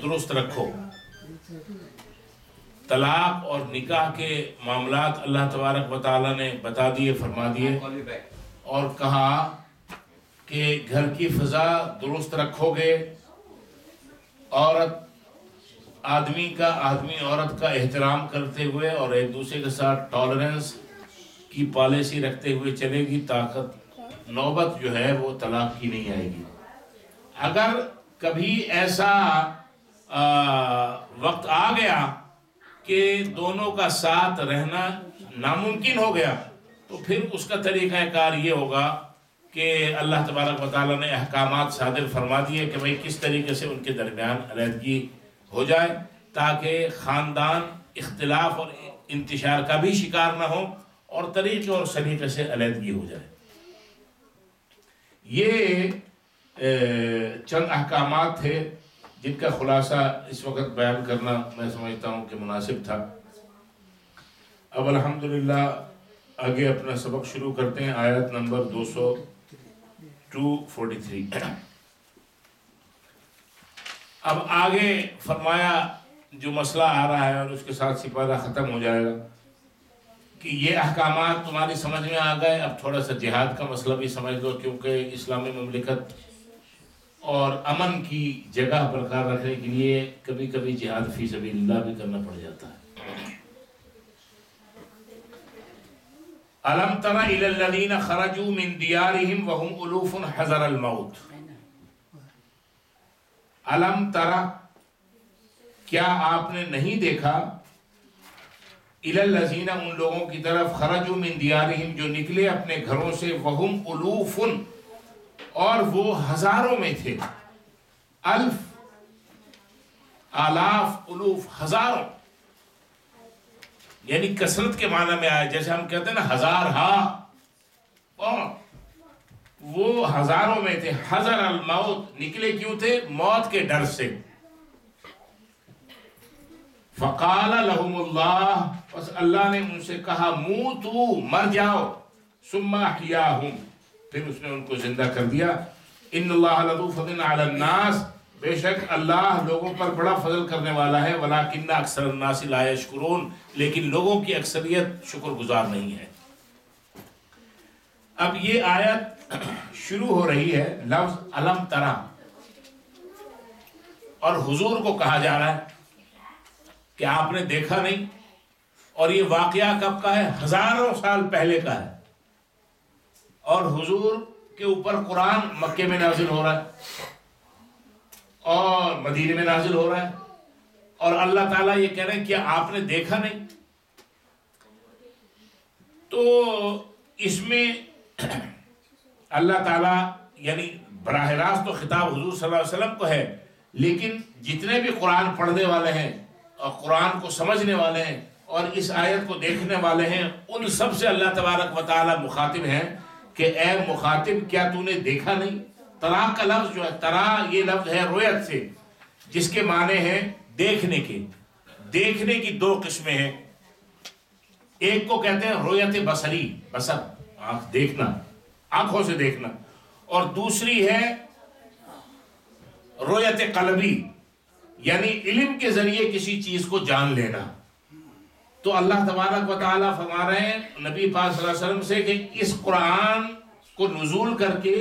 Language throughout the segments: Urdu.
درست رکھو. طلاق اور نکاح کے معاملات اللہ تبارک و تعالیٰ نے بتا دیے، فرما دیے، اور کہا کہ گھر کی فضا درست رکھو گے. آدمی عورت کا احترام کرتے ہوئے اور ایک دوسرے کے ساتھ ٹالرنس کی پالیسی رکھتے ہوئے چلے گی، طاقت نوبت جو ہے وہ طلاق کی نہیں آئے گی. اگر کبھی ایسا وقت آ گیا کہ دونوں کا ساتھ رہنا ناممکن ہو گیا تو پھر اس کا طریقہ کار یہ ہوگا کہ اللہ تبارک و تعالیٰ نے احکامات صادر فرما دیے کہ بھئی کس طریقے سے ان کے درمیان علیحدگی ہو جائے تاکہ خاندان اختلاف اور انتشار کا بھی شکار نہ ہو اور طریقے اور سلیقے سے علیحدگی ہو جائے. یہ چند احکامات تھے جن کا خلاصہ اس وقت بیان کرنا میں سمجھتا ہوں کہ مناسب تھا. اب الحمدللہ آگے اپنا سبق شروع کرتے ہیں. آیت نمبر 243. اب آگے فرمایا جو مسئلہ آ رہا ہے اور اس کے ساتھ سپارہ ختم ہو جائے گا کہ یہ احکامات تمہاری سمجھ میں آ گئے. اب تھوڑا سا جہاد کا مسئلہ بھی سمجھ لو، کیونکہ اسلامی مملکت اور امن کی جگہ برقرار رکھنے کے لیے کبھی کبھی جہاد فی سبیل اللہ بھی کرنا پڑ جاتا ہے. الم تر الی الذین خرجوا من دیارہم وهم الوف حذر الموت. الم تر، کیا آپ نے نہیں دیکھا، الی الذین، ان لوگوں کی طرف، خرجوا من دیارہم، جو نکلے اپنے گھروں سے، وهم الوف، اور وہ ہزاروں میں تھے. الف، آلاف، الوف، ہزاروں، یعنی کثرت کے معنی میں آئے. جیسے ہم کہتے ہیں نا ہزار ہا، اور وہ ہزاروں میں تھے. حذر الموت، نکلے کیوں تھے؟ موت کے ڈر سے. فقال لهم اللہ، بس اللہ نے ان سے کہا، موتو، مر جاؤ، ثم احیاہم، پھر اس نے ان کو زندہ کر دیا. ان اللہ لذو فضل علی الناس، بے شک اللہ لوگوں پر بڑا فضل کرنے والا ہے. ولکن اکثر الناس لا یشکرون، لیکن لوگوں کی اکثریت شکر گزار نہیں ہے. اب یہ آیت شروع ہو رہی ہے لفظ الم ترا، اور حضور کو کہا جا رہا ہے کہ آپ نے دیکھا نہیں. اور یہ واقعہ کب کا ہے؟ ہزاروں سال پہلے کا ہے. اور حضور کے اوپر قرآن مکے میں نازل ہو رہا ہے اور مدینے میں نازل ہو رہا ہے، اور اللہ تعالیٰ یہ کہہ رہے ہیں کہ آپ نے دیکھا نہیں. تو اس میں اللہ تعالیٰ یعنی براہ راست تو خطاب حضور صلی اللہ علیہ وسلم کو ہے، لیکن جتنے بھی قرآن پڑھنے والے ہیں اور قرآن کو سمجھنے والے ہیں اور اس آیت کو دیکھنے والے ہیں، ان سب سے اللہ تبارک و تعالیٰ مخاطب ہیں کہ اے مخاطب، کیا تو نے دیکھا نہیں؟ ترا کا لفظ جو ہے، ترا یہ لفظ ہے رویت سے، جس کے معنی ہیں دیکھنے کے. دیکھنے کی دو قسمیں ہیں. ایک کو کہتے ہیں رویت بصری، بصر، آنکھ دیکھنا، آنکھوں سے دیکھنا، اور دوسری ہے رویت قلبی، یعنی علم کے ذریعے کسی چیز کو جان لینا. تو اللہ تبارک و تعالیٰ فرما رہے ہیں نبی پاک صلی اللہ علیہ وسلم سے کہ اس قرآن کو نزول کر کے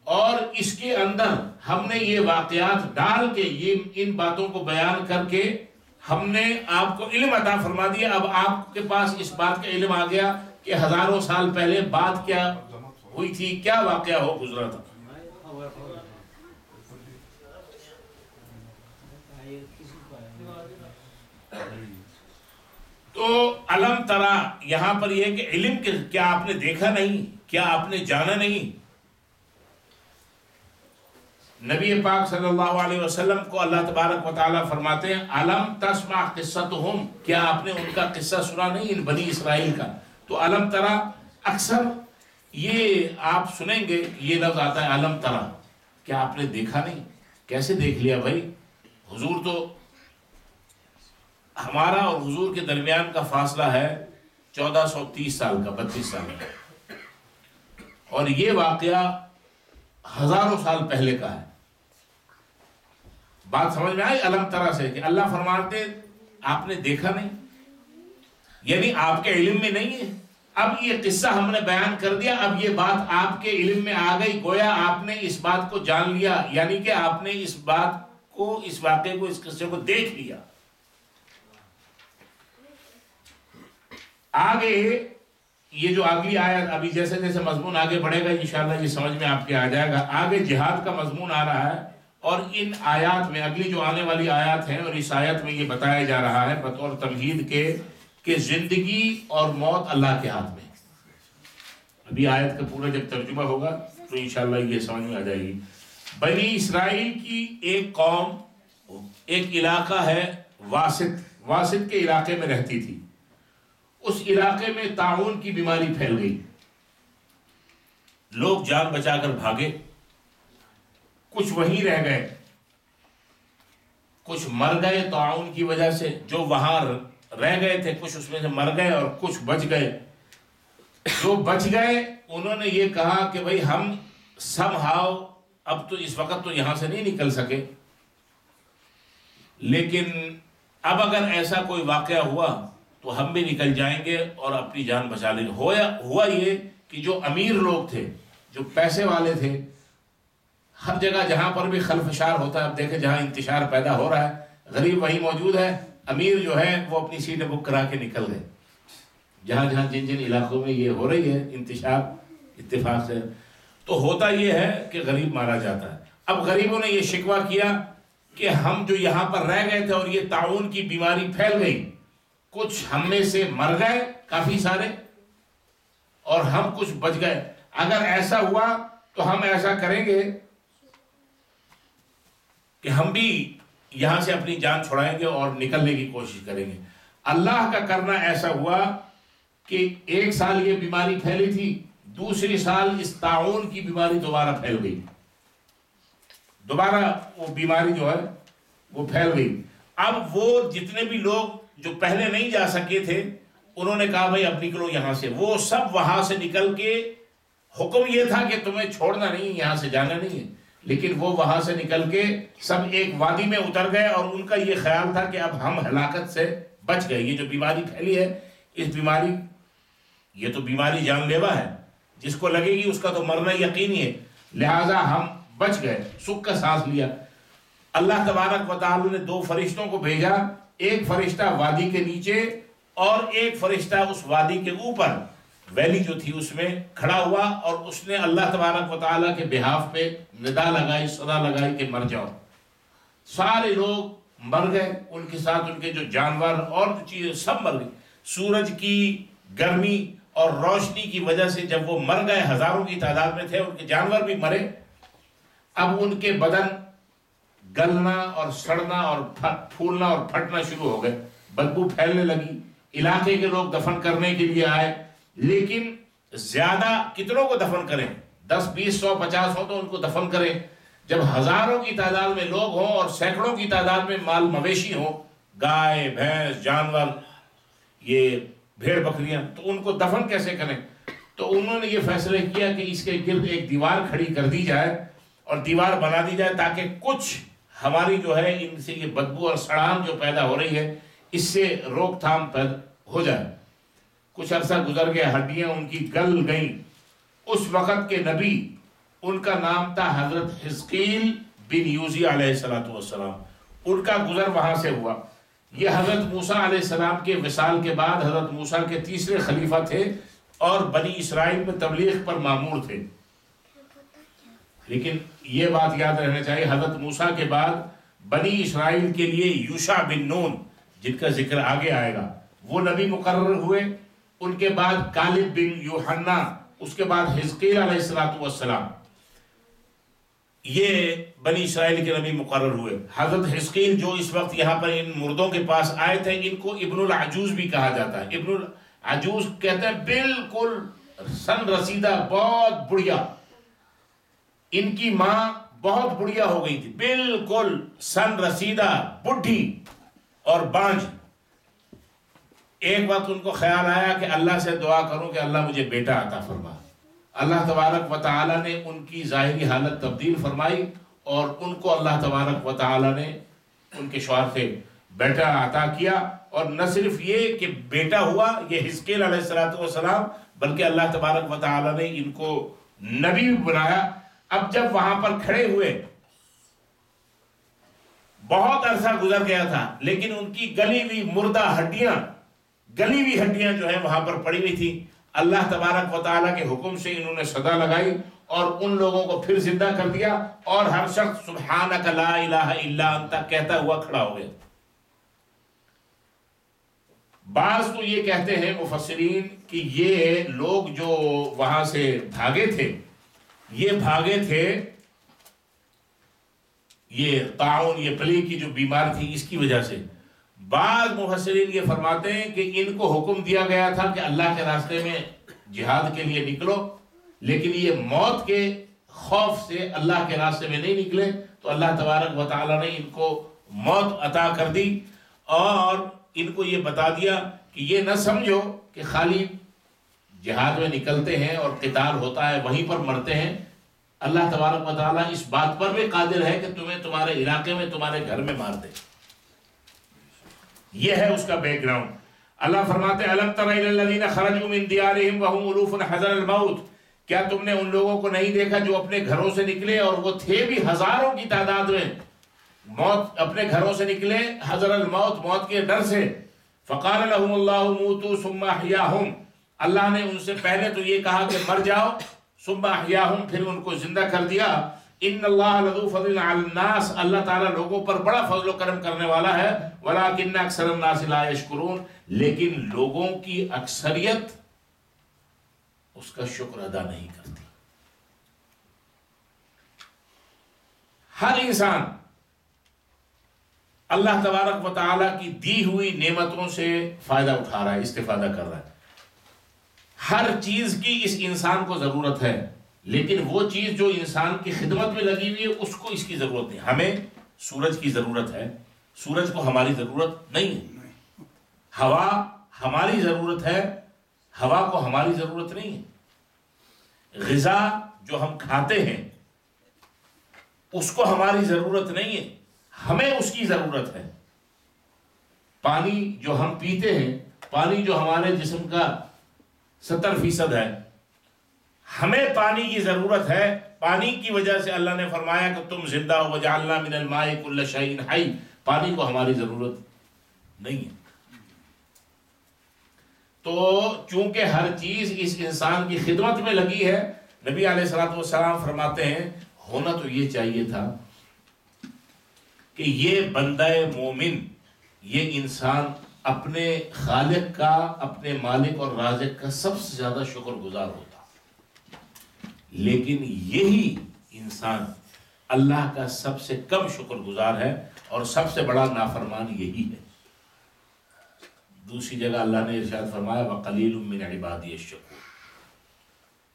اور اس کے اندر ہم نے یہ واقعات ڈال کے، یہ ان باتوں کو بیان کر کے ہم نے آپ کو علم عطا فرما دیا. اب آپ کے پاس اس بات کا علم آ گیا کہ ہزاروں سال پہلے بات کیا ہوئی تھی، کیا واقعہ ہو گزرا تھا. تو علم ترا یہاں پر یہ کہ علم کے، کیا آپ نے دیکھا نہیں، کیا آپ نے جانا نہیں. نبی پاک صلی اللہ علیہ وسلم کو اللہ تبارک و تعالیٰ فرماتے ہیں علم تسمع قصتہم، کیا آپ نے ان کا قصہ سنا نہیں، ان بنی اسرائیل کا. تو علم ترا اکثر یہ آپ سنیں گے یہ لفظ آتا ہے علم ترا، کیا آپ نے دیکھا نہیں. کیسے دیکھ لیا بھائی؟ حضور تو، ہمارا اور حضور کے درمیان کا فاصلہ ہے 1430 سال کا، 32 سال کا، اور یہ واقعہ ہزاروں سال پہلے کا ہے. بات سمجھ میں آئی علم ترا سے کہ اللہ فرماتے آپ نے دیکھا نہیں، یعنی آپ کے علم میں نہیں ہے. اب یہ قصہ ہم نے بیان کر دیا، اب یہ بات آپ کے علم میں آ گئی، گویا آپ نے اس بات کو جان لیا، یعنی کہ آپ نے اس بات کو، اس واقعے کو، اس قصے کو دیکھ لیا. آگے یہ جو اگلی آیت، ابھی جیسے جیسے مضمون آگے بڑھے گا انشاءاللہ یہ سمجھ میں آپ کے آ جائے گا. آگے جہاد کا مضمون آ رہا ہے، اور ان آیات میں، اگلی جو آنے والی آیات ہیں، اور اس آیت میں یہ بتایا جا رہا ہے بطور تمہید کے کہ زندگی اور موت اللہ کے ہاتھ میں. ابھی آیت کا پورا جب ترجمہ ہوگا تو انشاءاللہ یہ سمجھ میں آ جائے گی. بنی اسرائیل کی ایک قوم، ایک علاقہ ہے واسط کے علاقے میں رہتی تھی. اس علاقے میں طاعون کی بیماری پھیل گئی، لوگ جان بچا کر بھاگے، کچھ وہیں رہ گئے، کچھ مر گئے طاعون کی وجہ سے. جو وہاں رہ گئے تھے کچھ اس میں سے مر گئے اور کچھ بچ گئے. جو بچ گئے انہوں نے یہ کہا کہ بھئی ہم somehow اب تو اس وقت تو یہاں سے نہیں نکل سکے، لیکن اب اگر ایسا کوئی واقعہ ہوا تو ہم بھی نکل جائیں گے اور اپنی جان بچا لیں گے. ہوا یہ کہ جو امیر لوگ تھے، جو پیسے والے تھے، ہر جگہ جہاں پر بھی خلفشار ہوتا ہے، اب دیکھیں جہاں انتشار پیدا ہو رہا ہے، غریب وہیں موجود ہے، امیر جو ہے وہ اپنی سیٹیں بک کرا کے نکل گئے. جہاں جہاں جن علاقوں میں یہ ہو رہی ہے انتشار اتفاق سے، تو ہوتا یہ ہے کہ غریب مارا جاتا ہے. اب غریبوں نے یہ شکوہ کیا کہ ہم جو یہاں پر رہ گئے تھے اور یہ طاعون کی بیماری پھیل گئی، کچھ ہم میں سے مر گئے کافی سارے اور ہم کچھ بچ گئے. اگر ایسا ہوا تو ہم ایسا کریں گے کہ ہم بھی یہاں سے اپنی جان چھڑائیں گے اور نکلنے کی کوشش کریں گے. اللہ کا کرنا ایسا ہوا کہ ایک سال یہ بیماری پھیلی تھی، دوسری سال اس طاعون کی بیماری دوبارہ پھیل گئی، دوبارہ وہ بیماری جو ہے وہ پھیل گئی. اب وہ جتنے بھی لوگ جو پہلے نہیں جا سکے تھے انہوں نے کہا بھائی اب نکلو یہاں سے. وہ سب وہاں سے نکل کے، حکم یہ تھا کہ تمہیں چھوڑنا نہیں، یہاں سے جانا نہیں ہے، لیکن وہ وہاں سے نکل کے سب ایک وادی میں اتر گئے، اور ان کا یہ خیال تھا کہ اب ہم ہلاکت سے بچ گئے. یہ جو بیماری پھیلی ہے، اس بیماری، یہ تو بیماری جان لیوا ہے، جس کو لگے گی اس کا تو مرنا یقینی ہے، لہٰذا ہم بچ گئے، سکھ کا سانس لیا. اللہ تبارک و تعالی نے 2 فرشتوں کو بھیجا، ایک فرشتہ وادی کے نیچے اور ایک فرشتہ اس وادی کے اوپر، ویلی جو تھی اس میں کھڑا ہوا، اور اس نے اللہ تبارک و تعالیٰ کے بہاف پہ ندا لگائی، صدا لگائی کہ مر جاؤ. سارے لوگ مر گئے، ان کے ساتھ ان کے جو جانور اور چیزیں سب مر گئی. سورج کی گرمی اور روشنی کی وجہ سے جب وہ مر گئے، ہزاروں کی تعداد میں تھے، ان کے جانور بھی مرے. اب ان کے بدن گلنا اور سڑنا اور پھولنا اور پھٹنا شروع ہو گئے، بدبو پھیلنے لگی. علاقے کے لوگ دفن کرنے کے لیے آئے، لیکن زیادہ کتنوں کو دفن کریں؟ 10 20 100 50 ہو تو ان کو دفن کریں. جب ہزاروں کی تعداد میں لوگ ہوں اور سینکڑوں کی تعداد میں مال مویشی ہوں، گائے بھینس جانور، یہ بھیڑ بکریاں، تو ان کو دفن کیسے کریں؟ تو انہوں نے یہ فیصلہ کیا کہ اس کے گرد ایک دیوار کھڑی کر دی جائے اور دیوار بنا دی جائے، تاکہ کچھ ہماری جو ہے ان سے یہ بدبو اور سڑان جو پیدا ہو رہی ہے اس سے روک تھام پیدا ہو جائے. کچھ عرصہ گزر گیا، ہڈیاں ان کی گل گئیں. اس وقت کے نبی، ان کا نام تھا حضرت حزقیل بن یوزی علیہ السلام، ان کا گزر وہاں سے ہوا. یہ حضرت موسیٰ علیہ السلام کے وصال کے بعد حضرت موسیٰ کے تیسرے خلیفہ تھے اور بنی اسرائیل میں تبلیغ پر مامور تھے. لیکن یہ بات یاد رہنا چاہیے، حضرت موسیٰ کے بعد بنی اسرائیل کے لیے یوشع بن نون، جن کا ذکر آگے آئے گا، وہ نبی مقرر ہوئے. ان کے بعد کالب بن یوحنا، اس کے بعد حزقیل علیہ السلام، یہ بنی اسرائیل کے نبی مقرر ہوئے. حضرت حزقیل جو اس وقت یہاں پر ان مردوں کے پاس آئے تھے، ان کو ابن العجوز بھی کہا جاتا ہے. ابن العجوز کہتے ہیں بالکل سن رسیدہ، بہت بڑھیا. ان کی ماں بہت بڑھیا ہو گئی تھی، بالکل سن رسیدہ، بڈھی اور بانج. ایک وقت ان کو خیال آیا کہ اللہ سے دعا کروں کہ اللہ مجھے بیٹا عطا فرما. اللہ تبارک و تعالی نے ان کی ظاہری حالت تبدیل فرمائی اور ان کو اللہ تبارک و تعالی نے ان کے شوہر سے بیٹا عطا کیا، اور نہ صرف یہ کہ بیٹا ہوا یہ حزقیل علیہ السلام، بلکہ اللہ تبارک و تعالی نے ان کو نبی بھی بنایا۔ اب جب وہاں پر کھڑے ہوئے، بہت عرصہ گزر گیا تھا، لیکن ان کی گلی ہوئی مردہ ہڈیاں، گلی ہوئی ہڈیاں جو ہیں وہاں پر پڑی ہوئی تھی۔ اللہ تبارک و تعالیٰ کے حکم سے انہوں نے صدا لگائی اور ان لوگوں کو پھر زندہ کر دیا، اور ہر شخص سبحانک لا الہ الا انت کہتا ہوا کھڑا ہو گیا۔ بعض تو یہ کہتے ہیں مفسرین کہ یہ لوگ جو وہاں سے بھاگے تھے، یہ بھاگے تھے یہ طاعون، یہ پلی کی جو بیمار تھی، اس کی وجہ سے۔ بعض مفسرین یہ فرماتے ہیں کہ ان کو حکم دیا گیا تھا کہ اللہ کے راستے میں جہاد کے لیے نکلو، لیکن یہ موت کے خوف سے اللہ کے راستے میں نہیں نکلے، تو اللہ تبارک و تعالیٰ نے ان کو موت عطا کر دی، اور ان کو یہ بتا دیا کہ یہ نہ سمجھو کہ خالی جہاد میں نکلتے ہیں اور قتال ہوتا ہے وہیں پر مرتے ہیں۔ اللہ تبارک و تعالیٰ اس بات پر بھی قادر ہے کہ تمہیں تمہارے علاقے میں، تمہارے گھر میں مار دے۔ یہ ہے اس کا بیک گراؤنڈ۔ اللہ فرماتے ہیں الم تر الی الذین خرجوا من دیارہم وهم الوف حذر الموت، کیا تم نے ان لوگوں کو نہیں دیکھا جو اپنے گھروں سے نکلے اور وہ تھے بھی ہزاروں کی تعداد میں، موت اپنے گھروں سے نکلے حذر الموت، موت کے ڈر سے۔ فقال لهم اللہ موتوا ثم احیاہم، اللہ نے ان سے پہلے تو یہ کہا کہ مر جاؤ، ثم احیاہم، پھر ان کو زندہ کر دیا۔ ان اللہ لذو فضل علی الناس، اللہ تعالیٰ لوگوں پر بڑا فضل و کرم کرنے والا ہے۔ ولکن اکثر الناس لا یشکرون، لیکن لوگوں کی اکثریت اس کا شکر ادا نہیں کرتی۔ ہر انسان اللہ تبارک و تعالیٰ کی دی ہوئی نعمتوں سے فائدہ اٹھا رہا ہے، استفادہ کر رہا ہے۔ ہر چیز کی اس انسان کو ضرورت ہے، لیکن وہ چیز جو انسان کی خدمت میں لگی ہوئی ہے اس کو اس کی ضرورت نہیں۔ ہمیں سورج کی ضرورت ہے، سورج کو ہماری ضرورت نہیں ہے۔ ہوا ہماری ضرورت ہے، ہوا کو ہماری ضرورت نہیں ہے۔ غذا جو ہم کھاتے ہیں اس کو ہماری ضرورت نہیں ہے، ہمیں اس کی ضرورت ہے۔ پانی جو ہم پیتے ہیں، پانی جو ہمارے جسم کا 70% ہے، ہمیں پانی کی ضرورت ہے۔ پانی کی وجہ سے اللہ نے فرمایا کہ تم زندہ ہو، وجعلنا من الماء کل شیء حی، پانی کو ہماری ضرورت نہیں ہے۔ تو چونکہ ہر چیز اس انسان کی خدمت میں لگی ہے، نبی علیہ الصلوۃ والسلام فرماتے ہیں ہونا تو یہ چاہیے تھا کہ یہ بندہ مومن، یہ انسان اپنے خالق کا، اپنے مالک اور رازق کا سب سے زیادہ شکر گزار ہوتا، لیکن یہی انسان اللہ کا سب سے کم شکر گزار ہے، اور سب سے بڑا نافرمان یہی ہے۔ دوسری جگہ اللہ نے ارشاد فرمایا وَقَلِيلٌ مِّنْ عِبَادِيَ الشَّكُورُ،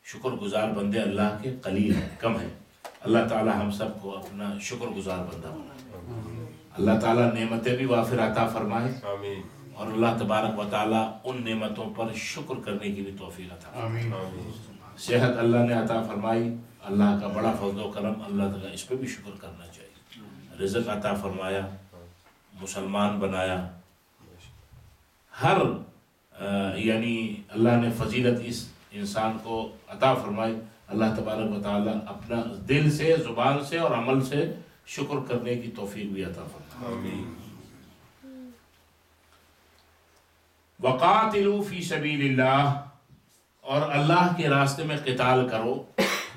شکر گزار بندے اللہ کے قلیل ہیں، کم ہیں۔ اللہ تعالی ہم سب کو اپنا شکر گزار بندہ بنائے، اللہ تعالی نعمتیں بھی وافر عطا فرمائے، اور اللہ تبارک و تعالی ان نعمتوں پر شکر کرنے کی بھی توفیق عطا فرمائے۔ صحت اللہ نے عطا فرمائی، اللہ کا بڑا فضل و کرم، اللہ تعالیٰ اس پہ بھی شکر کرنا چاہیے۔ رزق عطا فرمایا، مسلمان بنایا، ہر یعنی اللہ نے فضیلت اس انسان کو عطا فرمائی۔ اللہ تبارک و تعالیٰ اپنا دل سے، زبان سے اور عمل سے شکر کرنے کی توفیق بھی عطا فرمائے۔ وَقَاتِلُوا فِي سَبِيلِ اللَّهِ، اور اللہ کے راستے میں قتال کرو۔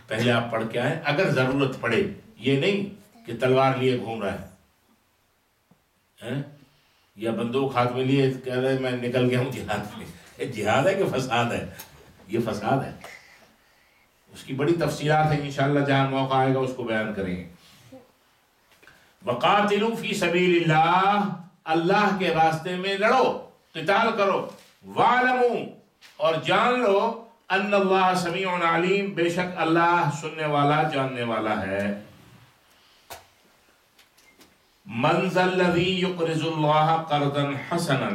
پہلے آپ پڑھ کے آئیں، اگر ضرورت پڑے، یہ نہیں کہ تلوار لیے گھوم رہا ہے یا بندوق ہاتھ میں لیے کہہ رہے میں نکل گیا ہوں جہاد میں۔ جہاد ہے کہ فساد ہے؟ یہ فساد ہے، اس کی بڑی تفصیلات ہیں، انشاءاللہ جہاں موقع آئے گا اس کو بیان کریں گے۔ وَقَاتِلُوا فِي سَبِيلِ اللَّهِ، اللہ کے راستے میں لڑو، قتال کرو۔ وَاعْلَمُوا، اور جان لو، ان اللہ سمیع علیم، بے شک اللہ سننے والا، جاننے والا ہے۔ من ذا الذی یقرض اللہ قرضا حسنا،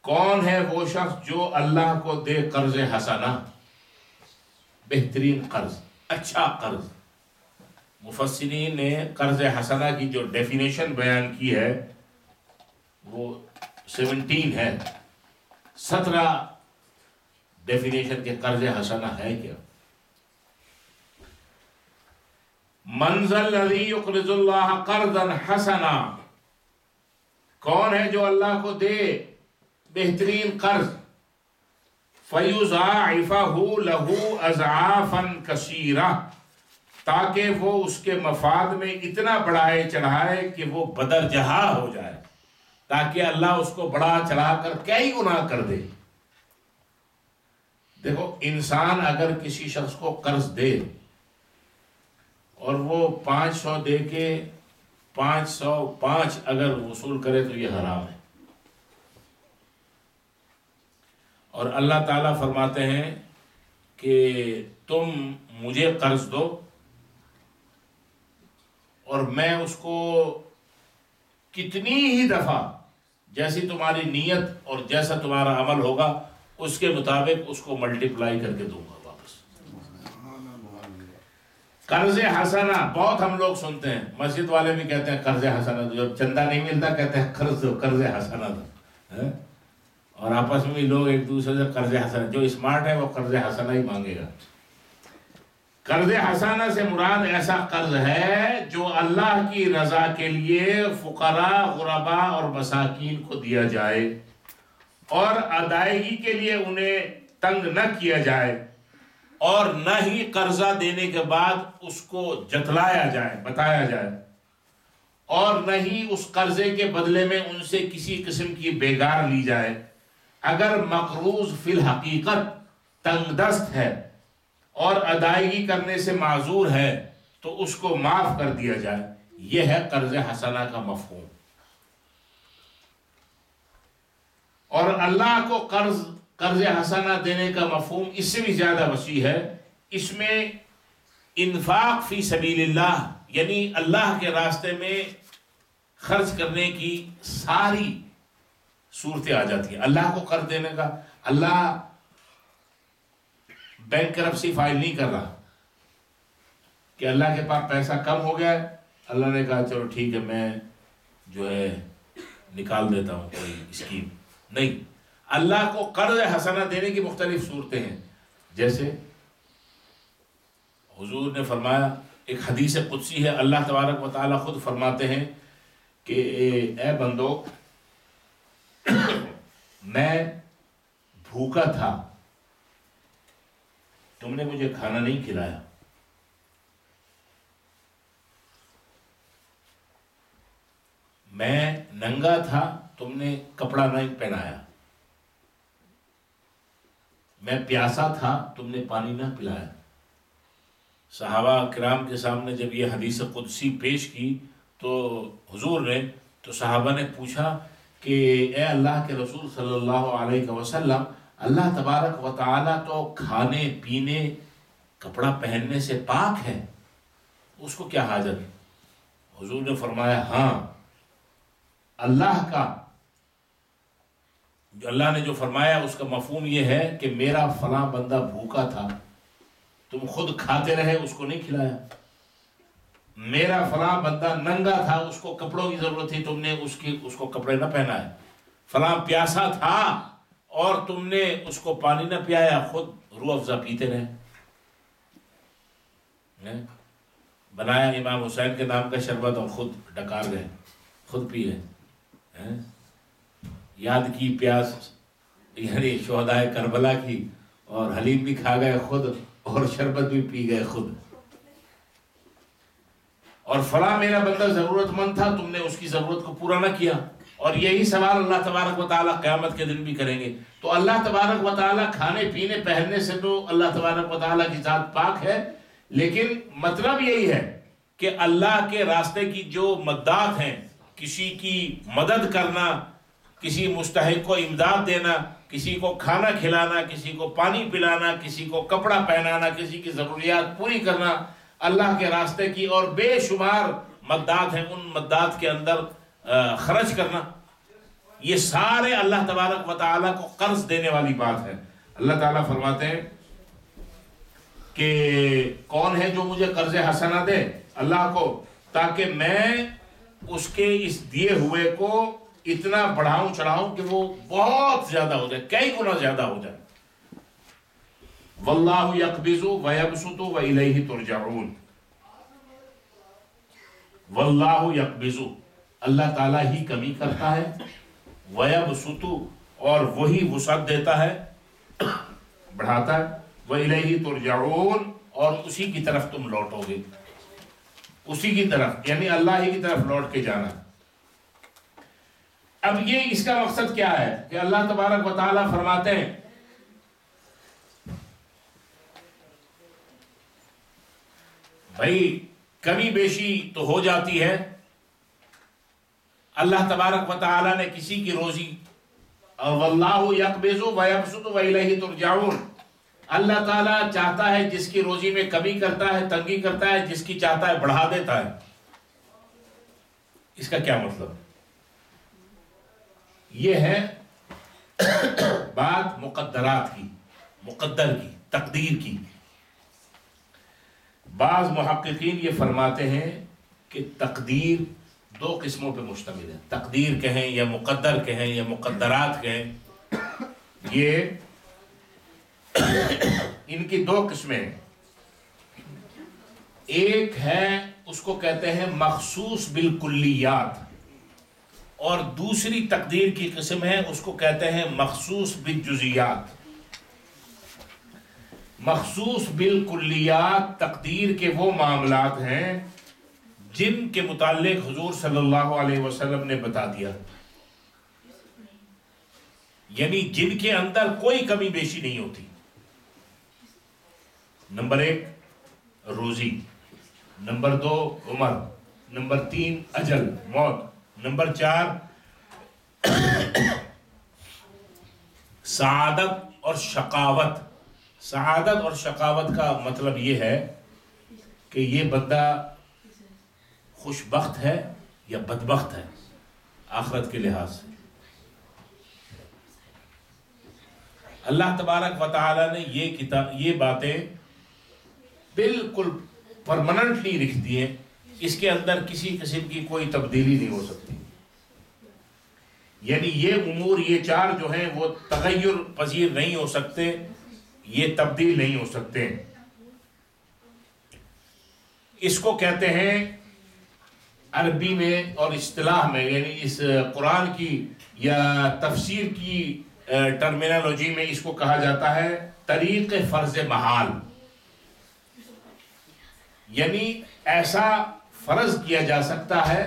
کون ہے وہ شخص جو اللہ کو دے قرض حسنہ، بہترین قرض۔ اچھا قرض. مفسرین نے قرض حسنہ کی جو ڈیفینیشن بیان کی ہے وہ 17 ہے. 17 ڈیفینیشن کے قرض حسنہ ہے کیا. من ذا الذی یقرض اللہ قرضا حسنا، کون ہے جو اللہ کو دے بہترین قرض. فَيُضَاعِفَهُ لَهُ أَضْعَافًا كَثِيرَةً، تاکہ وہ اس کے مفاد میں اتنا بڑھائے چڑھائے کہ وہ بدرجہا ہو جائے، تاکہ اللہ اس کو بڑھا چڑھا کر کئی گنا کر دے. دیکھو انسان اگر کسی شخص کو قرض دے اور وہ 500 دے کے 505 اگر وصول کرے تو یہ حرام ہے. اور اللہ تعالیٰ فرماتے ہیں کہ تم مجھے قرض دو اور میں اس کو کتنی ہی دفعہ جیسی تمہاری نیت اور جیسا تمہارا عمل ہوگا اس کے مطابق اس کو ملٹیپلائی کر کے دوں گا واپس. قرض حسنہ بہت ہم لوگ سنتے ہیں، مسجد والے بھی کہتے ہیں قرض حسنہ، جب چندہ نہیں ملتا کہتے ہیں قرض دو، قرض حسنہ دو. اور آپس میں بھی لوگ ایک دوسرے سے قرض حسنہ، جو اسمارٹ ہے وہ قرض حسنہ ہی مانگے گا. قرض حسنہ سے مراد ایسا قرض ہے جو اللہ کی رضا کے لیے فقراء، غرباء اور مساکین کو دیا جائے اور ادائیگی کے لیے انہیں تنگ نہ کیا جائے، اور نہ ہی قرضہ دینے کے بعد اس کو جتلایا جائے، بتایا جائے، اور نہ ہی اس قرضے کے بدلے میں ان سے کسی قسم کی بیگار لی جائے. اگر مقروض فی الحقیقت تنگ دست ہے اور ادائیگی کرنے سے معذور ہے تو اس کو معاف کر دیا جائے. یہ ہے قرض حسنہ کا مفہوم. اور اللہ کو قرض حسنہ دینے کا مفہوم اس سے بھی زیادہ وسیع ہے. اس میں انفاق فی سبیل اللہ، یعنی اللہ کے راستے میں خرچ کرنے کی ساری صورتیں آ جاتی ہیں. اللہ کو قرض دینے کا، اللہ بینکرپسی فائل نہیں کر رہا کہ اللہ کے پاس پیسہ کم ہو گیا ہے، اللہ نے کہا چلو ٹھیک ہے میں جو ہے نکال دیتا ہوں کوئی اسکیم. نہیں، اللہ کو قرض حسنہ دینے کی مختلف صورتیں ہیں. جیسے حضور نے فرمایا، ایک حدیث قدسی ہے، اللہ تبارک و تعالیٰ خود فرماتے ہیں کہ اے بندو، میں بھوکا تھا، تم نے مجھے کھانا نہیں کھلایا، میں ننگا تھا، تم نے کپڑا نہیں پہنایا، میں پیاسا تھا، تم نے پانی نہ پلایا. صحابہ کرام کے سامنے جب یہ حدیث قدسی پیش کی تو حضور نے، تو صحابہ نے پوچھا کہ اے اللہ کے رسول صلی اللہ علیہ وسلم، اللہ تبارک و تعالیٰ تو کھانے پینے کپڑا پہننے سے پاک ہے، اس کو کیا حاجت؟ حضور نے فرمایا ہاں، اللہ کا اللہ نے جو فرمایا اس کا مفہوم یہ ہے کہ میرا فلاں بندہ بھوکا تھا، تم خود کھاتے رہے، اس کو نہیں کھلایا. میرا فلاں بندہ ننگا تھا، اس کو کپڑوں کی ضرورت تھی، تم نے اس کو کپڑے نہ پہنائے. فلاں پیاسا تھا اور تم نے اس کو پانی نہ پلایا، خود روح افزا پیتے رہے. بنایا امام حسین کے نام کا شربت اور خود ڈکار گئے، خود پی گئے. یاد کی پیاس یعنی شہدائے کربلا کی، اور حلیم بھی کھا گئے خود اور شربت بھی پی گئے خود. اور فلاں میرا بندہ ضرورت مند تھا، تم نے اس کی ضرورت کو پورا نہ کیا. اور یہی سوال اللہ تبارک و تعالیٰ قیامت کے دن بھی کریں گے. تو اللہ تبارک و تعالیٰ کھانے پینے پہننے سے تو اللہ تبارک و تعالیٰ کی ذات پاک ہے، لیکن مطلب یہی ہے کہ اللہ کے راستے کی جو مدات ہیں، کسی کی مدد کرنا، کسی مستحق کو امداد دینا، کسی کو کھانا کھلانا، کسی کو پانی پلانا، کسی کو کپڑا پہنانا، کسی کی ضروریات پوری کرنا اللہ کے راستے کی، اور بے شمار مدات ہیں، ان مدات کے اندر خرچ کرنا، یہ سارے اللہ تبارک و تعالیٰ کو قرض دینے والی بات ہے. اللہ تعالیٰ فرماتے ہیں کہ کون ہے جو مجھے قرض حسنہ دے اللہ کو، تاکہ میں اس کے اس دیے ہوئے کو اتنا بڑھاؤں چڑھاؤں کہ وہ بہت زیادہ ہو جائے، کئی گنا زیادہ ہو جائے۔ واللہ یقبض ویبسط والیہ ترجعون، واللہ یقبض، اللہ تعالیٰ ہی کمی کرتا ہے، ویبسط، اور وہی وسعت دیتا ہے، بڑھاتا ہے، والیہ ترجعون، اور اسی کی طرف تم لوٹو گے، اسی کی طرف، یعنی اللہ ہی کی طرف لوٹ کے جانا۔ اب یہ اس کا مقصد کیا ہے کہ اللہ تبارک و تعالیٰ فرماتے ہیں بھائی کمی بیشی تو ہو جاتی ہے، اللہ تبارک و تعالیٰ نے کسی کی روزی، واللہ یقبض ویبسط والیہ ترجعون، اللہ تعالیٰ چاہتا ہے جس کی روزی میں کمی کرتا ہے، تنگی کرتا ہے، جس کی چاہتا ہے بڑھا دیتا ہے۔ اس کا کیا مطلب؟ یہ ہے بات مقدرات کی، مقدر کی، تقدیر کی۔ بعض محققین یہ فرماتے ہیں کہ تقدیر دو قسموں پہ مشتمل ہے، تقدیر کہیں یا مقدر کہیں یا مقدرات کہیں، یہ ان کی دو قسمیں ہیں۔ ایک ہے اس کو کہتے ہیں مخصوص بالکلیات، اور دوسری تقدیر کی قسم ہے اس کو کہتے ہیں مخصوص بالجزیات۔ مخصوص بالکلیات تقدیر کے وہ معاملات ہیں جن کے متعلق حضور صلی اللہ علیہ وسلم نے بتا دیا، یعنی جن کے اندر کوئی کمی بیشی نہیں ہوتی۔ نمبر 1 روزی، نمبر 2 عمر، نمبر 3 اجل موت، نمبر 4 سعادت اور شقاوت۔ سعادت اور شقاوت کا مطلب یہ ہے کہ یہ بندہ خوش بخت ہے یا بدبخت ہے آخرت کے لحاظ سے۔ اللہ تبارک و تعالی نے یہ باتیں بالکل پرماننٹلی لکھ دی ہیں، اس کے اندر کسی قسم کی کوئی تبدیلی نہیں ہو سکتی، یعنی یہ امور، یہ چار جو ہیں وہ تغیر پذیر نہیں ہو سکتے، یہ تبدیل نہیں ہو سکتے۔ اس کو کہتے ہیں عربی میں اور اصطلاح میں، یعنی اس قرآن کی یا تفسیر کی ٹرمینالوجی میں اس کو کہا جاتا ہے طریق فرض محال، یعنی ایسا فرض کیا جا سکتا ہے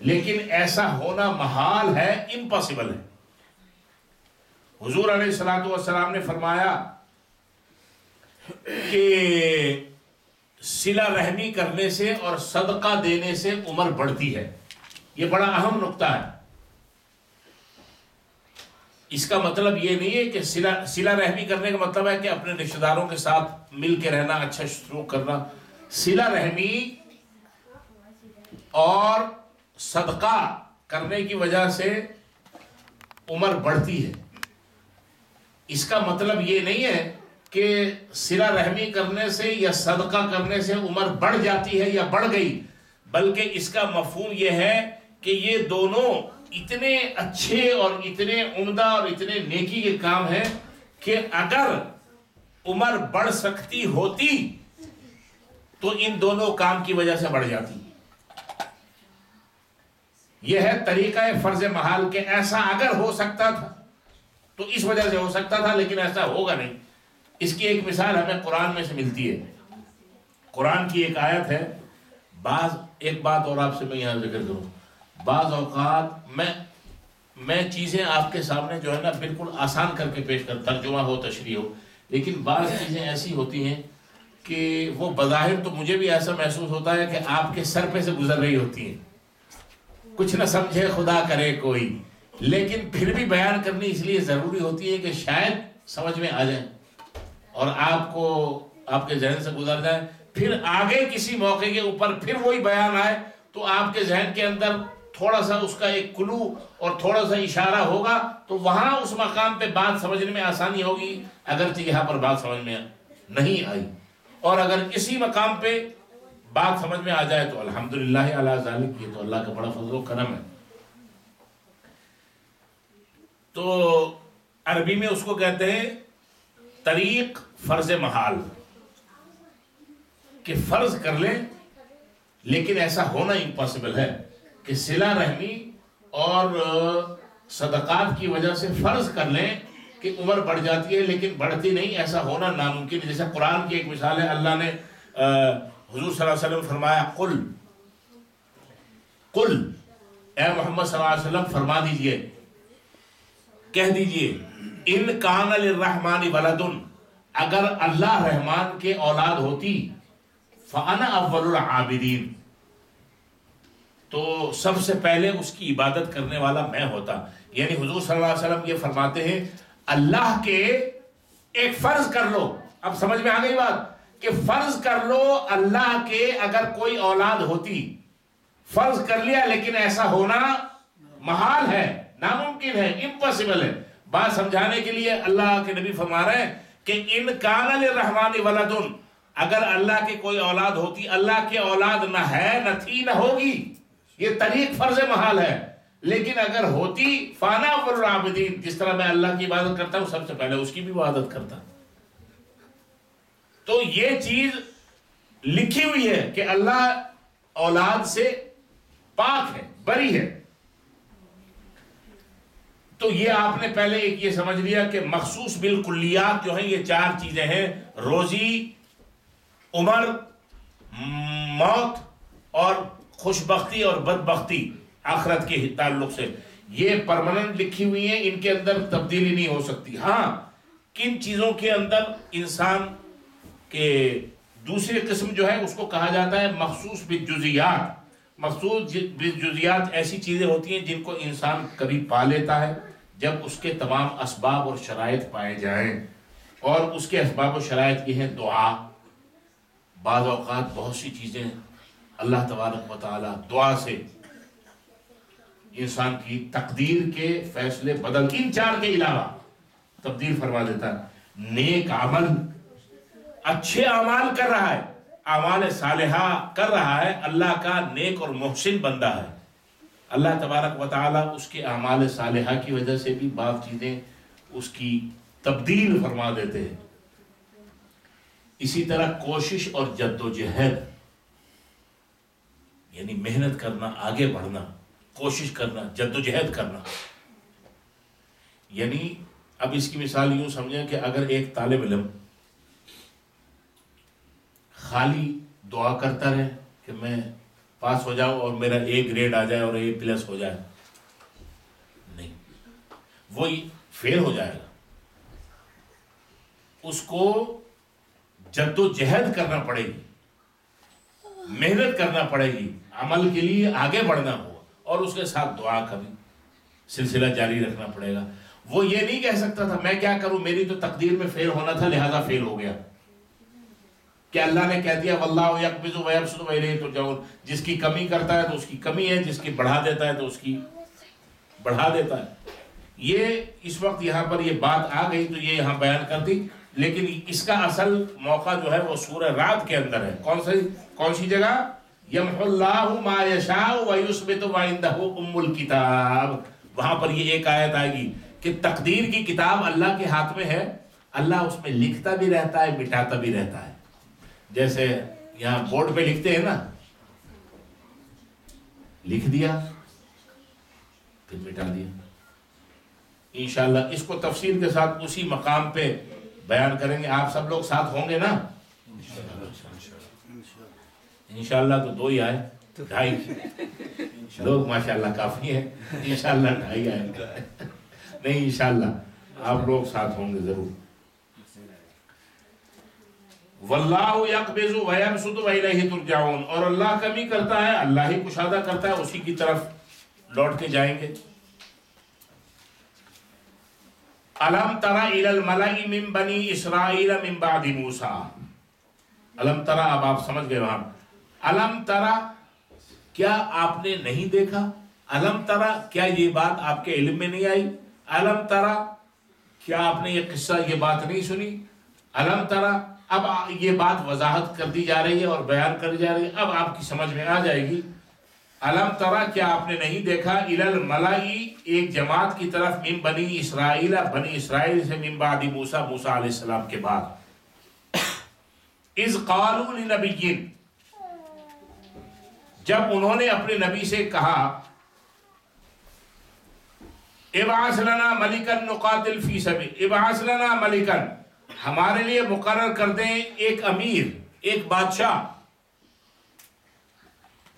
لیکن ایسا ہونا محال ہے، امپاسبل ہے۔ حضور علیہ السلام نے فرمایا کہ صلہ رحمی کرنے سے اور صدقہ دینے سے عمر بڑھتی ہے۔ یہ بڑا اہم نقطہ ہے۔ اس کا مطلب یہ نہیں ہے کہ صلہ رحمی کرنے کا مطلب ہے کہ اپنے رشتہ داروں کے ساتھ مل کے رہنا، اچھا سلوک کرنا۔ صلہ رحمی اور صدقہ کرنے کی وجہ سے عمر بڑھتی ہے۔ اس کا مطلب یہ نہیں ہے کہ صلہ رحمی کرنے سے یا صدقہ کرنے سے عمر بڑھ جاتی ہے یا بڑھ گئی، بلکہ اس کا مفہوم یہ ہے کہ یہ دونوں اتنے اچھے اور اتنے عمدہ اور اتنے نیکی کے کام ہیں کہ اگر عمر بڑھ سکتی ہوتی تو ان دونوں کام کی وجہ سے بڑھ جاتی۔ یہ ہے طریقہ فرض محال کہ ایسا اگر ہو سکتا تھا تو اس وجہ سے ہو سکتا تھا، لیکن ایسا ہوگا نہیں۔ اس کی ایک مثال ہمیں قرآن میں سے ملتی ہے۔ قرآن کی ایک آیت ہے، ایک بات اور آپ سے میں یہاں ذکر کروں، بعض اوقات میں چیزیں آپ کے سامنے جو ہے نا بالکل آسان کر کے پیش کر، ترجمہ ہو، تشریح ہو، لیکن بعض چیزیں ایسی ہوتی ہیں کہ وہ بظاہر تو مجھے بھی ایسا محسوس ہوتا ہے کہ آپ کے سر پہ سے گزر رہی ہوتی ہیں، کچھ نہ سمجھے خدا کرے کوئی، لیکن پھر بھی بیان کرنی اس لیے ضروری ہوتی ہے کہ شاید سمجھ میں آ جائے اور آپ کو آپ کے ذہن سے گزر جائے، پھر آگے کسی موقع کے اوپر پھر وہی بیان آئے تو آپ کے ذہن کے اندر تھوڑا سا اس کا ایک کلو اور تھوڑا سا اشارہ ہوگا، تو وہاں اس مقام پہ بات سمجھنے میں آسانی ہوگی، اگرچہ یہاں پر بات سمجھ میں نہیں آئی. اور اگر اسی مقام پہ بات سمجھ میں آ جائے تو الحمدللہ علی ذالک، یہ تو اللہ کا بڑا فضل و کرم ہے. تو عربی میں اس کو کہتے ہیں طریق فرض محال، کہ فرض کر لیں لیکن ایسا ہونا امپاسبل ہے کہ صلہ رحمی اور صدقات کی وجہ سے فرض کر لیں کہ عمر بڑھ جاتی ہے لیکن بڑھتی نہیں، ایسا ہونا ناممکن. جیسے قرآن کی ایک مثال ہے، اللہ نے حضور صلی اللہ علیہ وسلم فرمایا قل اے محمد صلی اللہ علیہ وسلم فرما دیجئے، کہہ دیجئے ان کان للرحمن ولد، اگر اللہ رحمان کے اولاد ہوتی فانا اول العابدین، تو سب سے پہلے اس کی عبادت کرنے والا میں ہوتا. یعنی حضور صلی اللہ علیہ وسلم یہ فرماتے ہیں اللہ کے ایک فرض کر لو. اب سمجھ میں آ گئی بات کہ فرض کر لو اللہ کے اگر کوئی اولاد ہوتی، فرض کر لیا لیکن ایسا ہونا محال ہے، ناممکن ہے، امپاسبل ہے. بات سمجھانے کے لیے اللہ کے نبی فرما رہے ہیں کہ ان کان للرحمن ولد، اگر اللہ کے کوئی اولاد ہوتی، اللہ کے اولاد نہ ہے، نہ تھی، نہ ہوگی، یہ طریق فرض محال ہے. لیکن اگر ہوتی فانا اول العابدین، جس طرح میں اللہ کی عبادت کرتا ہوں سب سے پہلے اس کی بھی عبادت کرتا. تو یہ چیز لکھی ہوئی ہے کہ اللہ اولاد سے پاک ہے، بری ہے. تو یہ آپ نے پہلے ایک یہ سمجھ لیا کہ مخصوص بالکلیات جو ہیں یہ چار چیزیں ہیں: روزی، عمر، موت اور خوشبختی اور بدبختی آخرت کے تعلق سے. یہ پرماننٹ لکھی ہوئی ہیں، ان کے اندر تبدیلی نہیں ہو سکتی. ہاں کن چیزوں کے اندر انسان کے دوسری قسم جو ہے اس کو کہا جاتا ہے مخصوص بالجزیات. مخصوص بالجزیات ایسی چیزیں ہوتی ہیں جن کو انسان کبھی پا لیتا ہے جب اس کے تمام اسباب اور شرائط پائے جائیں. اور اس کے اسباب و شرائط یہ ہیں دعا. بعض اوقات بہت سی چیزیں اللہ تبارک و تعالی دعا سے انسان کی تقدیر کے فیصلے بدل، ان چار کے علاوہ تبدیل فرما دیتا ہے. نیک عمل، اچھے اعمال کر رہا ہے، اعمال صالحہ کر رہا ہے، اللہ کا نیک اور محسن بندہ ہے، اللہ تبارک و تعالی اس کے اعمال صالحہ کی وجہ سے بھی بعض چیزیں اس کی تبدیل فرما دیتے ہیں. اسی طرح کوشش اور جد و جہد، یعنی محنت کرنا، آگے بڑھنا، کوشش کرنا، جد و جہد کرنا. یعنی اب اس کی مثال یوں سمجھیں کہ اگر ایک طالب علم خالی دعا کرتا رہے کہ میں پاس ہو جاؤں اور میرا A گریڈ آ جائے اور A+ ہو جائے، نہیں، وہ فیل ہو جائے گا. اس کو جد و جہد کرنا پڑے گی، محنت کرنا پڑے گی، عمل کے لیے آگے بڑھنا ہو، اور اس کے ساتھ دعا کا بھی سلسلہ جاری رکھنا پڑے گا. وہ یہ نہیں کہہ سکتا تھا میں کیا کروں، میری تو تقدیر میں فیل ہونا تھا لہذا فیل ہو گیا. کہ اللہ نے کہہ دیا واللہ یقبض ویبسط والیہ ترجعون، جس کی کمی کرتا ہے تو اس کی کمی ہے، جس کی بڑھا دیتا ہے تو اس کی بڑھا دیتا ہے. یہ اس وقت یہاں پر یہ بات آ گئی تو یہ یہاں بیان کر دی، لیکن اس کا اصل موقع جو ہے وہ سورہ رعد کے اندر ہے. کون سی جگہ؟ یمحو اللہ ما یشاء ویثبت وعندہ ام الکتاب. وہاں پر یہ ایک آیت آئے گی کہ تقدیر کی کتاب اللہ کے ہاتھ میں ہے، اللہ اس میں لکھتا بھی رہتا ہے، مٹاتا بھی رہتا ہے. جیسے یہاں بورڈ پہ لکھتے ہیں نا، لکھ دیا پھر مٹا دیا. انشاءاللہ اس کو تفصیل کے ساتھ اسی مقام پہ بیان کریں گے. آپ سب لوگ ساتھ ہوں گے نا انشاءاللہ؟ تو 2 ہی آئے، 2.5 لوگ ماشاءاللہ کافی ہیں. انشاءاللہ 2.5 آئے نہیں، انشاءاللہ آپ لوگ ساتھ ہوں گے ضرور. واللہ یقبض ویبسط والیہ ترجعون، اور اللہ کمی کرتا ہے، اللہ ہی کشادہ کرتا ہے، اسی کی طرف لوٹ کے جائیں گے. الم تر الی الملأ من بنی اسرائیل من بعد موسیٰ. الم تر، اب آپ سمجھ گئے وہاں. الم تر، کیا آپ نے نہیں دیکھا؟ الم تر، کیا یہ بات آپ کے علم میں نہیں آئی؟ الم تر، کیا آپ نے یہ قصہ، یہ بات نہیں سنی؟ الم تر، اب یہ بات وضاحت کر دی جا رہی ہے اور بیان کر دی جا رہی ہے، اب آپ کی سمجھ میں آ جائے گی. الم ترا، کیا آپ نے نہیں دیکھا، الی الملائی، ایک جماعت کی طرف، من بنی اسرائیل، بنی اسرائیل سے، من بعد موسیٰ، موسیٰ علیہ السلام کے بعد، اذ قالوا لنبی، جب انہوں نے اپنے نبی سے کہا، ابعث لنا ملکا نقاتل فی سبیل، ابعث لنا ملکا، ہمارے لیے مقرر کر دیں ایک امیر، ایک بادشاہ،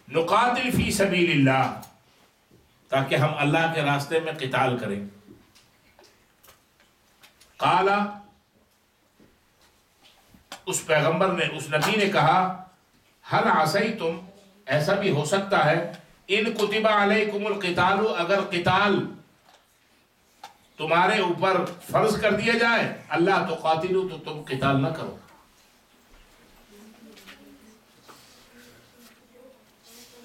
نقاتل فی سبیل اللہ، تاکہ ہم اللہ کے راستے میں قتال کریں. قال، اس پیغمبر نے، اس نبی نے کہا، هل عصیتم، ایسا بھی ہو سکتا ہے، ان کتب علیکم القتال، اگر قتال تمہارے اوپر فرض کر دیا جائے، اللہ تو قاتلو، تو تم قتال نہ کرو.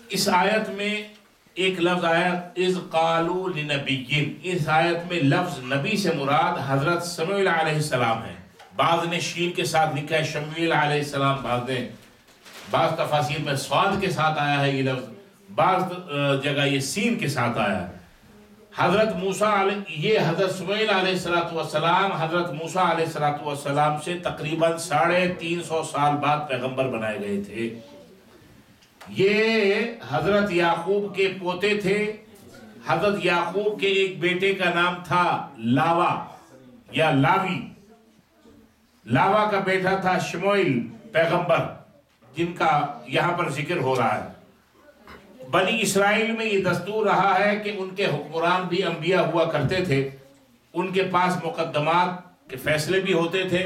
اس آیت میں ایک لفظ آیا، اذ قالوا لنبی، اس آیت میں لفظ نبی سے مراد حضرت سموئیل علیہ السلام ہے. بعض نے شین کے ساتھ لکھا ہے شمویل علیہ السلام، بعض تفاسیر میں صاد کے ساتھ آیا ہے یہ لفظ، بعض جگہ یہ سین کے ساتھ آیا ہے. حضرت موسیٰ یہ حضرت سموئیل علیہ السلام حضرت موسیٰ علیہ السلام سے تقریباً 350 سال بعد پیغمبر بنائے گئے تھے. یہ حضرت یعقوب کے پوتے تھے. حضرت یعقوب کے ایک بیٹے کا نام تھا لاوا یا لاوی. لاوا کا بیٹا تھا شموئیل پیغمبر، جن کا یہاں پر ذکر ہو رہا ہے. بنی اسرائیل میں یہ دستور رہا ہے کہ ان کے حکمران بھی انبیاء ہوا کرتے تھے، ان کے پاس مقدمات کے فیصلے بھی ہوتے تھے،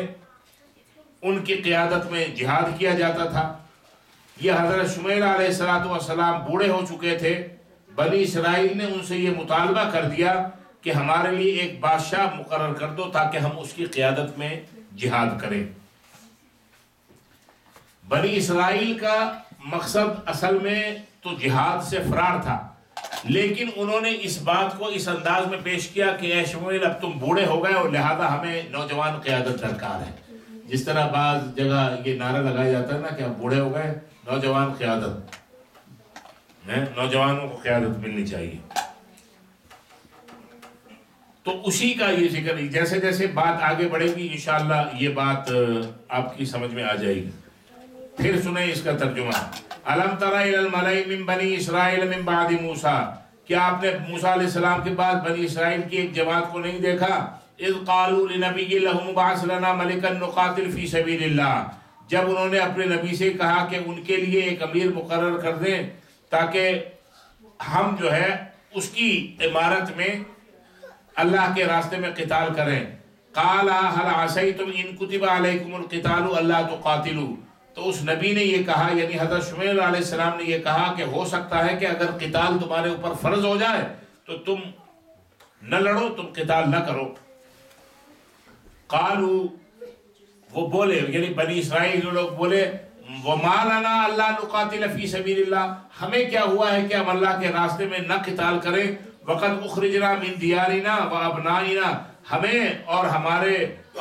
ان کی قیادت میں جہاد کیا جاتا تھا. یہ حضرت شموئیل علیہ السلام بوڑھے ہو چکے تھے. بنی اسرائیل نے ان سے یہ مطالبہ کر دیا کہ ہمارے لیے ایک بادشاہ مقرر کر دو تاکہ ہم اس کی قیادت میں جہاد کریں. بنی اسرائیل کا مقصد اصل میں تو جہاد سے فرار تھا، لیکن انہوں نے اس بات کو اس انداز میں پیش کیا کہ اے شموئیل، اب تم بوڑھے ہو گئے اور لہذا ہمیں نوجوان قیادت درکار ہے. جس طرح بعض جگہ یہ نعرہ لگایا جاتا ہے نا کہ اب بوڑھے ہو گئے، نوجوان قیادت، نوجوانوں کو قیادت ملنی چاہیے. تو اسی کا یہ ذکر ہے. جیسے جیسے بات آگے بڑھے گی انشاءاللہ یہ بات آپ کی سمجھ میں آ جائے گی. پھر سنیں اس کا ترجمہ. الم تر الی الملأ من بنی اسرائیل من بعد موسیٰ، کیا آپ نے موسیٰ علیہ السلام کے بعد بنی اسرائیل کی ایک جماعت کو نہیں دیکھا؟ اذ قالوا لنبی لہم ابعث لنا ملکا نقاتل فی سبیل اللہ، جب انہوں نے اپنے نبی سے کہا کہ ان کے لیے ایک امیر مقرر کر دیں تاکہ ہم جو ہے اس کی عمارت میں اللہ کے راستے میں قتال کریں. قال هل عصیتم ان کتب علیکم القتال الا تقاتلوا، تو اس نبی نے یہ کہا، یعنی حضرت شموئیل علیہ السلام نے یہ کہا کہ ہو سکتا ہے کہ اگر قتال تمہارے اوپر فرض ہو جائے تو تم نہ لڑو، تم قتال نہ کرو. قالوا، وہ بولے، یعنی بنی اسرائیل لوگ بولے، وما لنا الا نقاتل فی سبیل اللہ، ہمیں کیا ہوا ہے کہ ہم اللہ کے راستے میں نہ قتال کریں. وقد اخرجنا من دیارنا وابنائنا، ہمیں اور ہمارے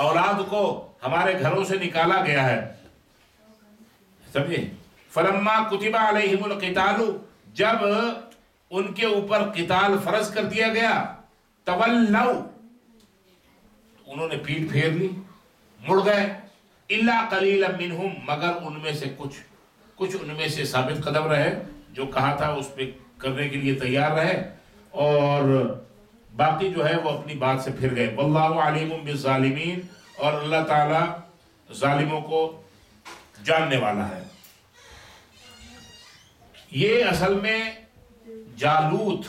اولاد کو ہمارے گھروں سے نکالا گیا ہے. سمجھے؟ فلما کتب علیہم القتال، جب ان کے اوپر قتال فرض کر دیا گیا، تولوا، انہوں نے پیٹ پھیر لی، مڑ گئے. الا قلیلا منہم، مگر ان میں سے کچھ ان میں سے ثابت قدم رہے، جو کہا تھا اس پہ کرنے کے لیے تیار رہے، اور باقی جو ہے وہ اپنی بات سے پھر گئے. واللہ علیم بالظالمین، اور اللہ تعالی ظالموں کو جاننے والا ہے. یہ اصل میں جالوت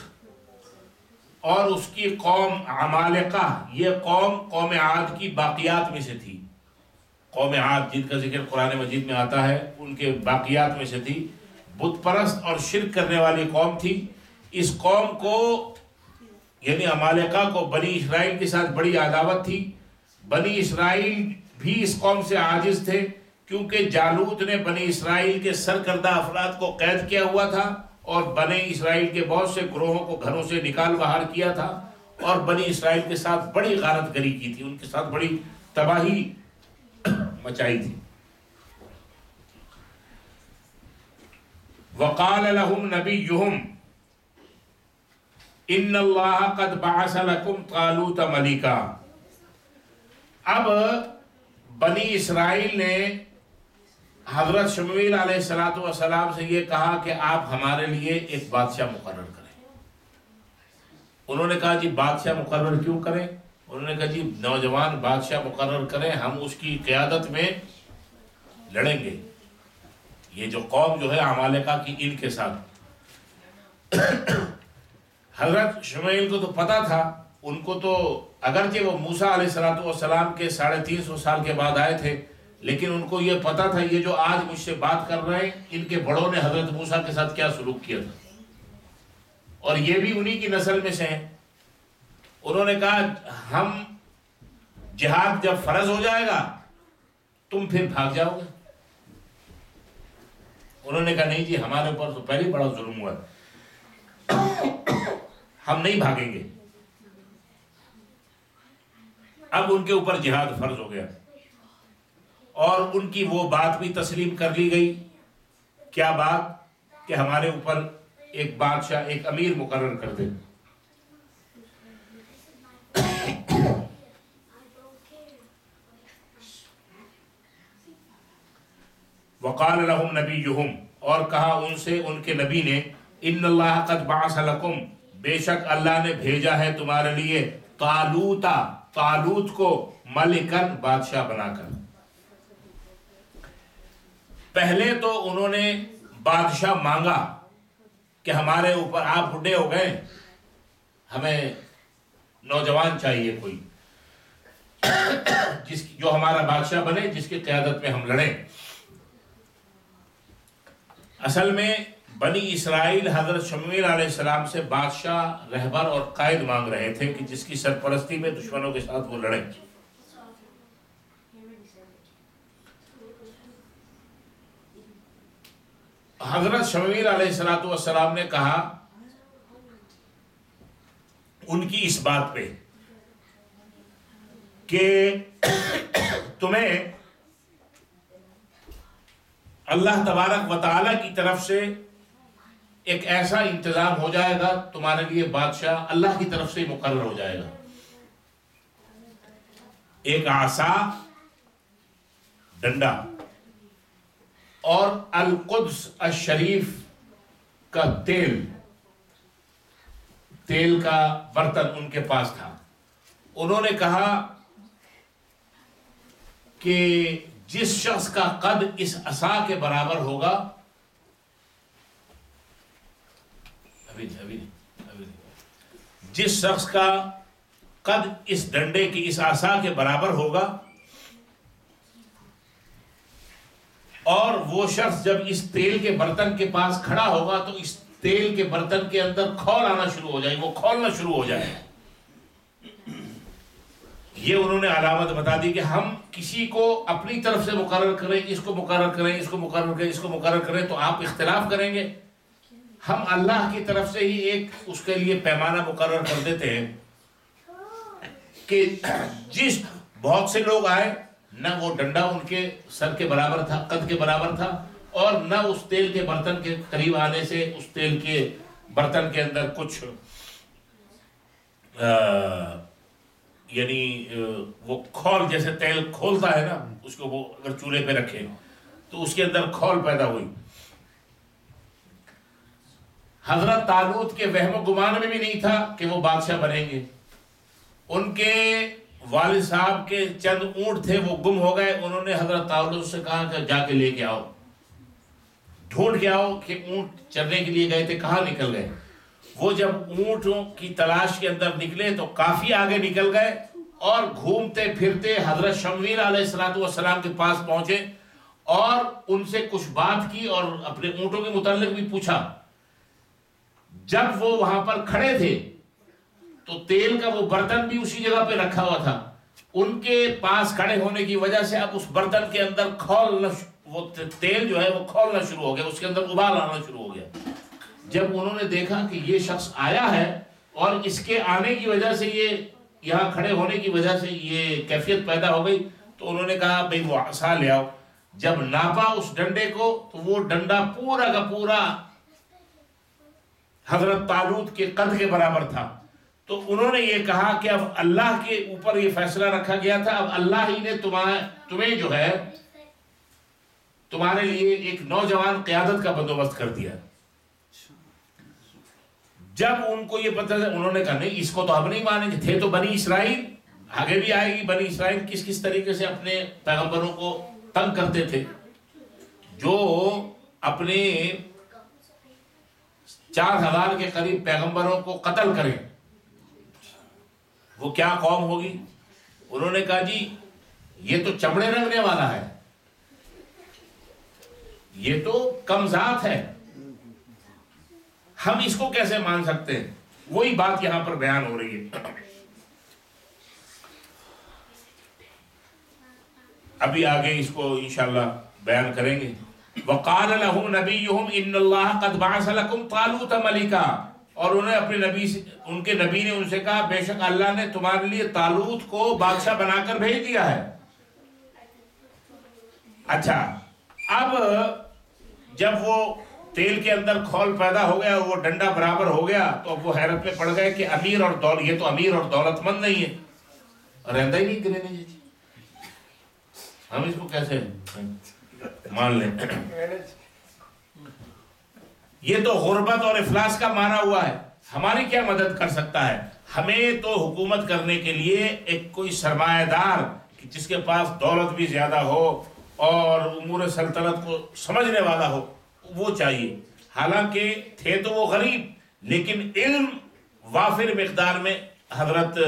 اور اس کی قوم عمالقہ، یہ قوم عاد کی باقیات میں سے تھی. قوم عاد جن کا ذکر قرآن مجید میں آتا ہے، ان کے باقیات میں سے تھی. بت پرست اور شرک کرنے والی قوم تھی. اس قوم کو یعنی عمالقہ کو بنی اسرائیل کے ساتھ بڑی عداوت تھی. بنی اسرائیل بھی اس قوم سے عاجز تھے، کیونکہ جالوت نے بنی اسرائیل کے سرکردہ افراد کو قید کیا ہوا تھا اور بنی اسرائیل کے بہت سے گروہوں کو گھروں سے نکال باہر کیا تھا، اور بنی اسرائیل کے ساتھ بڑی غارت گری کی تھی، ان کے ساتھ بڑی تباہی مچائی تھی. وقال لهم نبيهم ان اللہ قد بعث لكم طالوت ملکا. اب بنی اسرائیل نے حضرت شمویل علیہ السلام سے یہ کہا کہ آپ ہمارے لیے ایک بادشاہ مقرر کریں. انہوں نے کہا جی بادشاہ مقرر کیوں کریں؟ انہوں نے کہا جی نوجوان بادشاہ مقرر کریں، ہم اس کی قیادت میں لڑیں گے. یہ جو قوم جو ہے عمالقہ کی، ان کے ساتھ حضرت شمویل کو تو پتا تھا، ان کو تو اگرچہ وہ موسیٰ علیہ السلام کے 350 سال کے بعد آئے تھے، لیکن ان کو یہ پتا تھا یہ جو آج مجھ سے بات کر رہے ہیں ان کے بڑوں نے حضرت موسیٰ کے ساتھ کیا سلوک کیا تھا، اور یہ بھی انہی کی نسل میں سے ہیں. انہوں نے کہا ہم جہاد جب فرض ہو جائے گا تم پھر بھاگ جاؤ گے. انہوں نے کہا نہیں جی ہمارے اوپر تو پہلے بڑا ظلم ہوا ہے، ہم نہیں بھاگیں گے. اب ان کے اوپر جہاد فرض ہو گیا اور ان کی وہ بات بھی تسلیم کر لی گئی. کیا بات؟ کہ ہمارے اوپر ایک بادشاہ، ایک امیر مقرر کر دے. وقال لهم نبیہم، اور کہا ان سے ان کے نبی نے، ان اللہ قد بعث لکم، بے شک اللہ نے بھیجا ہے تمہارے لیے، طالوتا، طالوت کو، ملکن، بادشاہ بنا کر. پہلے تو انہوں نے بادشاہ مانگا کہ ہمارے اوپر، آپ بڈھے ہو گئے، ہمیں نوجوان چاہیے کوئی جو ہمارا بادشاہ بنے، جس کی قیادت میں ہم لڑیں. اصل میں بنی اسرائیل حضرت شمویل علیہ السلام سے بادشاہ، رہبر اور قائد مانگ رہے تھے کہ جس کی سرپرستی میں دشمنوں کے ساتھ وہ لڑیں. حضرت شمویل علیہ السلام نے کہا ان کی اس بات پہ کہ تمہیں اللہ تبارک و تعالیٰ کی طرف سے ایک ایسا انتظام ہو جائے گا، تمہارے لیے بادشاہ اللہ کی طرف سے مقرر ہو جائے گا. ایک عصا، ڈنڈا، اور القدس الشریف کا تیل کا برتن ان کے پاس تھا. انہوں نے کہا کہ جس شخص کا قد اس عصا کے برابر ہوگا، جس شخص کا قد اس ڈنڈے کی، اس عصا کے برابر ہوگا، اور وہ شخص جب اس تیل کے برتن کے پاس کھڑا ہوگا تو اس تیل کے برتن کے اندر کھول آنا شروع ہو جائے گی، وہ کھولنا شروع ہو جائے. یہ انہوں نے علامت بتا دی کہ ہم کسی کو اپنی طرف سے مقرر کریں، اس کو مقرر کریں، اس کو مقرر کریں، اس کو مقرر کریں تو آپ اختلاف کریں گے. ہم اللہ کی طرف سے ہی ایک اس کے لیے پیمانہ مقرر کر دیتے ہیں کہ جس بہت سے لوگ آئے، نہ وہ ڈنڈا ان کے سر کے برابر تھا، قد کے برابر تھا، اور نہ اس تیل کے برتن کے قریب آنے سے اس تیل کے برتن کے اندر کچھ یعنی وہ کھول، جیسے تیل کھولتا ہے نا، اس کو وہ اگر چولہے پہ رکھے تو اس کے اندر کھول پیدا ہوئی. حضرت طالوت کے وہم و گمان میں بھی نہیں تھا کہ وہ بادشاہ بنیں گے. ان کے والد صاحب کے چند اونٹ تھے، وہ گم ہو گئے. انہوں نے حضرت طالوت سے کہا کہ جا کے لے کے آؤ، ڈھونڈ کے آؤ کہ اونٹ چرنے کے لیے گئے تھے، کہاں نکل گئے. وہ جب اونٹوں کی تلاش کے اندر نکلے تو کافی آگے نکل گئے، اور گھومتے پھرتے حضرت شمویل علیہ السلام کے پاس پہنچے اور ان سے کچھ بات کی اور اپنے اونٹوں کے متعلق بھی پوچھا. جب وہ وہاں پر کھڑے تھے تو تیل کا وہ برتن بھی اسی جگہ پہ رکھا ہوا تھا. ان کے پاس کھڑے ہونے کی وجہ سے اب اس برتن کے اندر وہ تیل جو ہے وہ کھولنا شروع ہو گیا، اس کے اندر ابال آنا شروع ہو گیا. جب انہوں نے دیکھا کہ یہ شخص آیا ہے اور اس کے آنے کی وجہ سے، یہ یہاں کھڑے ہونے کی وجہ سے یہ کیفیت پیدا ہو گئی، تو انہوں نے کہا بھئی وہ عصا لے آؤ. جب ناپا اس ڈنڈے کو تو وہ ڈنڈا پورا کا پورا حضرت طالوت کے قد کے برابر تھا. تو انہوں نے یہ کہا کہ اب اللہ کے اوپر یہ فیصلہ رکھا گیا تھا، اب اللہ ہی نے تمہیں جو ہے تمہارے لیے ایک نوجوان قیادت کا بندوبست کر دیا. جب ان کو یہ پتہ ہے انہوں نے کہا نہیں اس کو تو ہم نہیں مانیں گے. تھے تو بنی اسرائیل، آگے بھی آئے گی بنی اسرائیل کس طریقے سے اپنے پیغمبروں کو تنگ کرتے تھے، جو اپنے 4000 کے قریب پیغمبروں کو قتل کریں، وہ کیا قوم ہوگی. انہوں نے کہا جی یہ تو چمڑے رنگنے والا ہے، یہ تو کم ذات ہے، ہم اس کو کیسے مان سکتے ہیں. وہی بات یہاں پر بیان ہو رہی ہے. ابھی آگے اس کو انشاءاللہ بیان کریں گے. وَقَالَ لَهُمْ نَبِيُّهُمْ إِنَّ اللَّهَ قَدْ بَعَثَ لَكُمْ طَالُوتَ مَلِكًا. اور انہیں اپنے نبی سے، ان کے نبی نے ان سے کہا بے شک اللہ نے تمہارے لیے طالوت کو بادشاہ بنا کر بھیج دیا ہے. اچھا، اب جب وہ تیل کے اندر کھول پیدا ہو گیا، وہ ڈنڈا برابر ہو گیا، تو اب وہ حیرت میں پڑ گئے کہ امیر اور دولت، یہ تو امیر اور دولت مند نہیں ہے، رہتا ہی نہیں گرے نہیں، ہم اس کو کیسے مان لیں. یہ تو غربت اور افلاس کا مارا ہوا ہے، ہماری کیا مدد کر سکتا ہے. ہمیں تو حکومت کرنے کے لیے ایک کوئی سرمایہ دار جس کے پاس دولت بھی زیادہ ہو اور امور سلطنت کو سمجھنے والا ہو، وہ چاہیے. حالانکہ تھے تو وہ غریب، لیکن علم وافر مقدار میں حضرت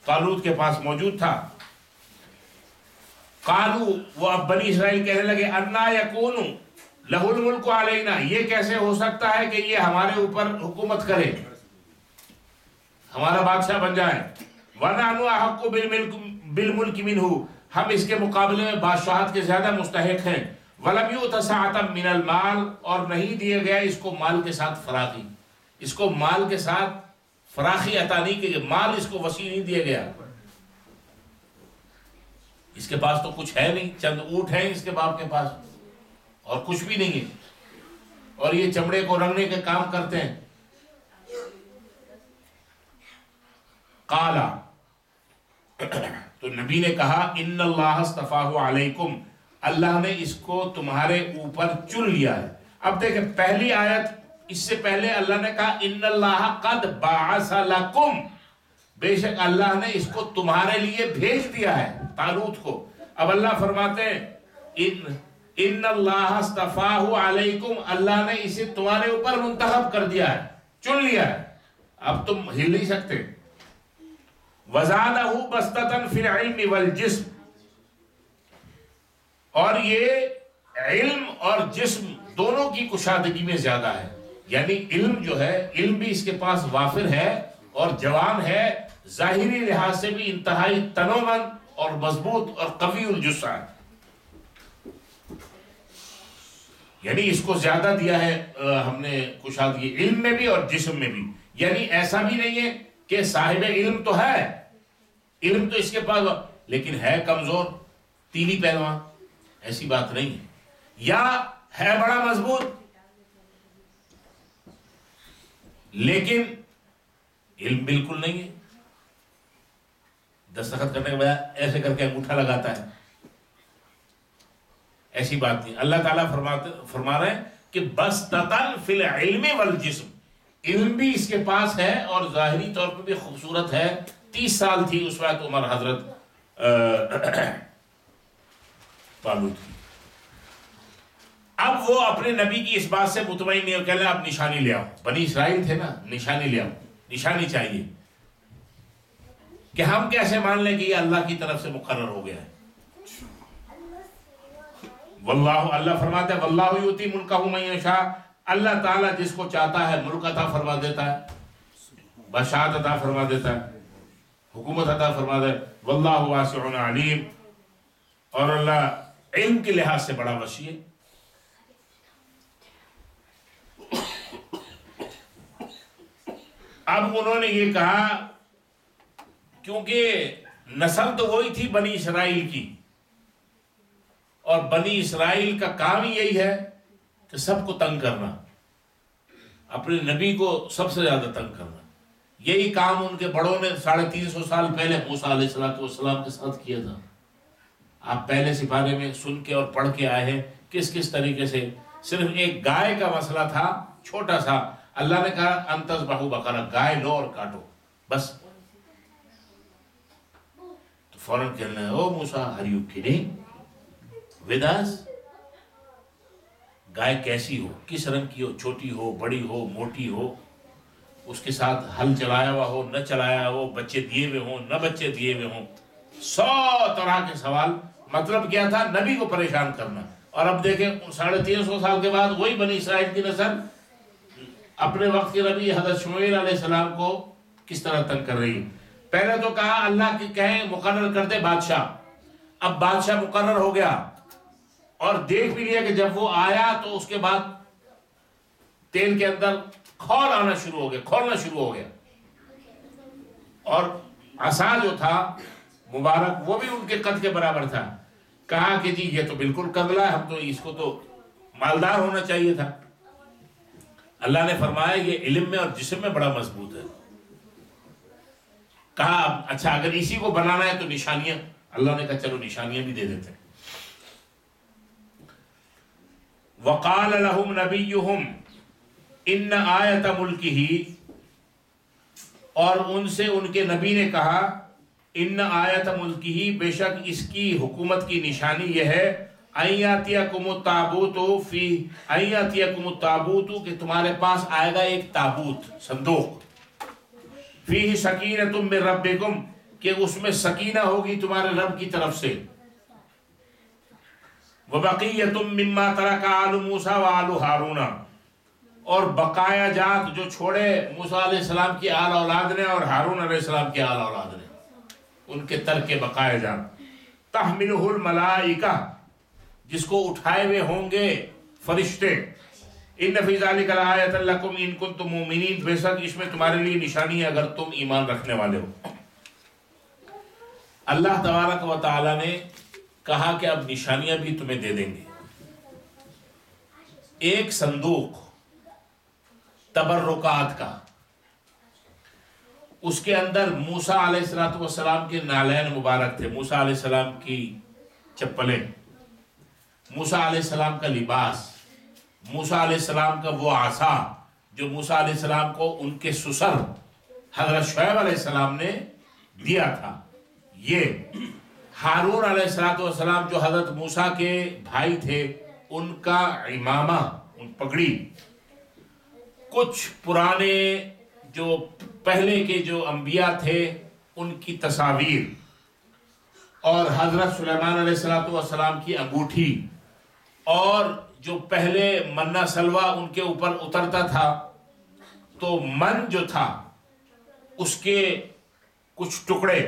طالوت کے پاس موجود تھا. قالو، وہ اب بنی اسرائیل کہنے لگے انا یکون لہ الملک علینا، یہ کیسے ہو سکتا ہے کہ یہ ہمارے اوپر حکومت کرے، ہمارا بادشاہ بن جائے. ونحن احق بالملک منہ، ہم اس کے مقابلے میں بادشاہت کے زیادہ مستحق ہیں. ولم یؤت سعۃ من المال، اور نہیں دیا گیا اس کو مال کے ساتھ فراخی، اس کو مال کے ساتھ فراخی عطا نہیں کی، مال اس کو وسیع نہیں دیا گیا. اس کے پاس تو کچھ ہے نہیں، چند اونٹ ہیں اس کے باپ کے پاس اور کچھ بھی نہیں ہے، اور یہ چمڑے کو رنگنے کے کام کرتے ہیں. قالا، تو نبی نے کہا ان اللہ اصطفاہ علیکم، اللہ نے اس کو تمہارے اوپر چن لیا ہے. اب دیکھیں پہلی آیت، اس سے پہلے اللہ نے کہا ان اللہ قد بعث لکم، بے شک اللہ نے اس کو تمہارے لیے بھیج دیا ہے طالوت کو. اب اللہ فرماتے ہیں ان اللہ اصطفاہ علیکم، اللہ نے اسے تمہارے اوپر منتخب کر دیا ہے، چن لیا ہے، اب تم ہل نہیں سکتے. وزادہ بسطۃ فی العلم والجسم، اور یہ علم اور جسم دونوں کی کشادگی میں زیادہ ہے. یعنی علم جو ہے، علم بھی اس کے پاس وافر ہے اور جوان ہے، ظاہری لحاظ سے بھی انتہائی تنومند اور مضبوط اور قوی الجسہ ہے. یعنی اس کو زیادہ دیا ہے ہم نے کشادگی علم میں بھی اور جسم میں بھی. یعنی ایسا بھی نہیں ہے کہ صاحب علم تو ہے، علم تو اس کے پاس، لیکن ہے کمزور، تینی پہلوان، ایسی بات نہیں ہے. یا ہے بڑا مضبوط لیکن علم بالکل نہیں ہے، دستخط کرنے کے بجائے ایسے کر کے انگوٹھا لگاتا ہے، ایسی بات نہیں. اللہ تعالیٰ فرما رہے ہیں کہ بسطۃ فی العلم والجسم، علم بھی اس کے پاس ہے اور ظاہری طور پر بھی خوبصورت ہے. 30 سال تھی اس وقت عمر حضرت طالوت کی. اب وہ اپنے نبی کی اس بات سے مطمئن نہیں ہو، کہہ لیں اب نشانی لے آؤ. بنی اسرائیل تھے نا، نشانی لے آؤ، نشانی چاہیے کہ ہم کیسے مان لیں کہ یہ اللہ کی طرف سے مقرر ہو گیا ہے. واللہ، اللہ فرماتا ہے واللہ یؤتی ملکہ من یشاء، اللہ تعالیٰ جس کو چاہتا ہے ملک عطا فرما دیتا ہے، بادشاہت عطا فرما دیتا ہے، حکومت عطا فرما دیتا ہے. واللہ واسع علیم، اور اللہ علم کے لحاظ سے بڑا وسیع ہے. اب انہوں نے یہ کہا، کیونکہ نسل تو وہی تھی بنی اسرائیل کی، اور بنی اسرائیل کا کام یہی ہے کہ سب کو تنگ کرنا. اپنے نبی کو سب سے زیادہ تنگ کرنا. یہی کام ان کے بڑوں نے 350 سال پہلے موسیٰ علیہ السلام کے ساتھ کیا تھا. آپ پہلے سپارے میں سن کے اور پڑھ کے آئے ہیں کس طریقے سے. صرف ایک گائے کا مسئلہ تھا چھوٹا سا, اللہ نے کہا ان تذبحوا بقرہ, گائے لو اور کاٹو بس. تو فوراً کہنے لگے او موسیٰ are you kidding with us؟ گائے کیسی ہو, کس رنگ کی ہو, چھوٹی ہو, بڑی ہو, موٹی ہو, اس کے ساتھ ہل چلایا ہوا ہو, نہ چلایا ہو, بچے دیے ہوئے ہوں, نہ بچے دیے ہوئے ہوں, 100 طرح کے سوال. مطلب کیا تھا؟ نبی کو پریشان کرنا. اور اب دیکھیں 350 سال کے بعد وہی بنی اسرائیل کی نسل اپنے وقت کے نبی حضرت شمویل علیہ السلام کو کس طرح تنگ کر رہی ہے. پہلے تو کہا اللہ کی کہیں مقرر کر دے بادشاہ. اب بادشاہ مقرر ہو گیا اور دیکھ بھی لیا کہ جب وہ آیا تو اس کے بعد تیل کے اندر کھولنا شروع ہو گیا. اور عصا جو تھا مبارک وہ بھی ان کے قد کے برابر تھا. کہا کہ جی یہ تو بالکل قدلا ہے, ہم تو اس کو تو مالدار ہونا چاہیے تھا. اللہ نے فرمایا یہ علم میں اور جسم میں بڑا مضبوط ہے. کہا اچھا اگر اسی کو بنانا ہے تو نشانیاں, اللہ نے کہا چلو نشانیاں بھی دے دیتے ہیں. وقال لهم نبيهم ان آیت ملکہ, اور ان سے ان کے نبی نے کہا ان آیت ملکہ, بے شک اس کی حکومت کی نشانی یہ ہے, ایاتیکم التابوت فی ایاتیکم التابوت, کہ تمہارے پاس آئے گا ایک تابوت, صندوق, فیہ سکینۃ من ربکم, کہ اس میں سکینہ ہوگی تمہارے رب کی طرف سے, وبقیۃ مما ترک آل موسیٰ وآل ہارون, اور بقایا جات جو چھوڑے موسیٰ علیہ السلام کی آل اولاد نے اور ہارون علیہ السلام کی آل اولاد نے, ان کے ترک بقایا جات. تحملہ الملائکہ, جس کو اٹھائے ہوئے ہوں گے فرشتے. ان فی ذلک لآیۃ لکم ان کنتم مؤمنین, بے شک اس میں تمہارے لیے نشانی ہے اگر تم ایمان رکھنے والے ہو. اللہ تبارک و تعالی نے کہا کہ اب نشانیاں بھی تمہیں دے دیں گے. ایک صندوق تبرکات کا, اس کے اندر موسیٰ علیہ السلام کے نالین مبارک تھے, موسیٰ علیہ السلام کی چپلیں, موسیٰ علیہ السلام کا لباس, موسیٰ علیہ السلام کا وہ عصا جو موسیٰ علیہ السلام کو ان کے سسر حضرت شعیب علیہ السلام نے دیا تھا. یہ ہارون علیہ السلام جو حضرت موسیٰ کے بھائی تھے, ان کا عمامہ, ان پگڑی. کچھ پرانے جو پہلے کے جو انبیاء تھے ان کی تصاویر, اور حضرت سلیمان علیہ السلام کی انگوٹھی, اور جو پہلے منہ سلوہ ان کے اوپر اترتا تھا تو من جو تھا اس کے کچھ ٹکڑے,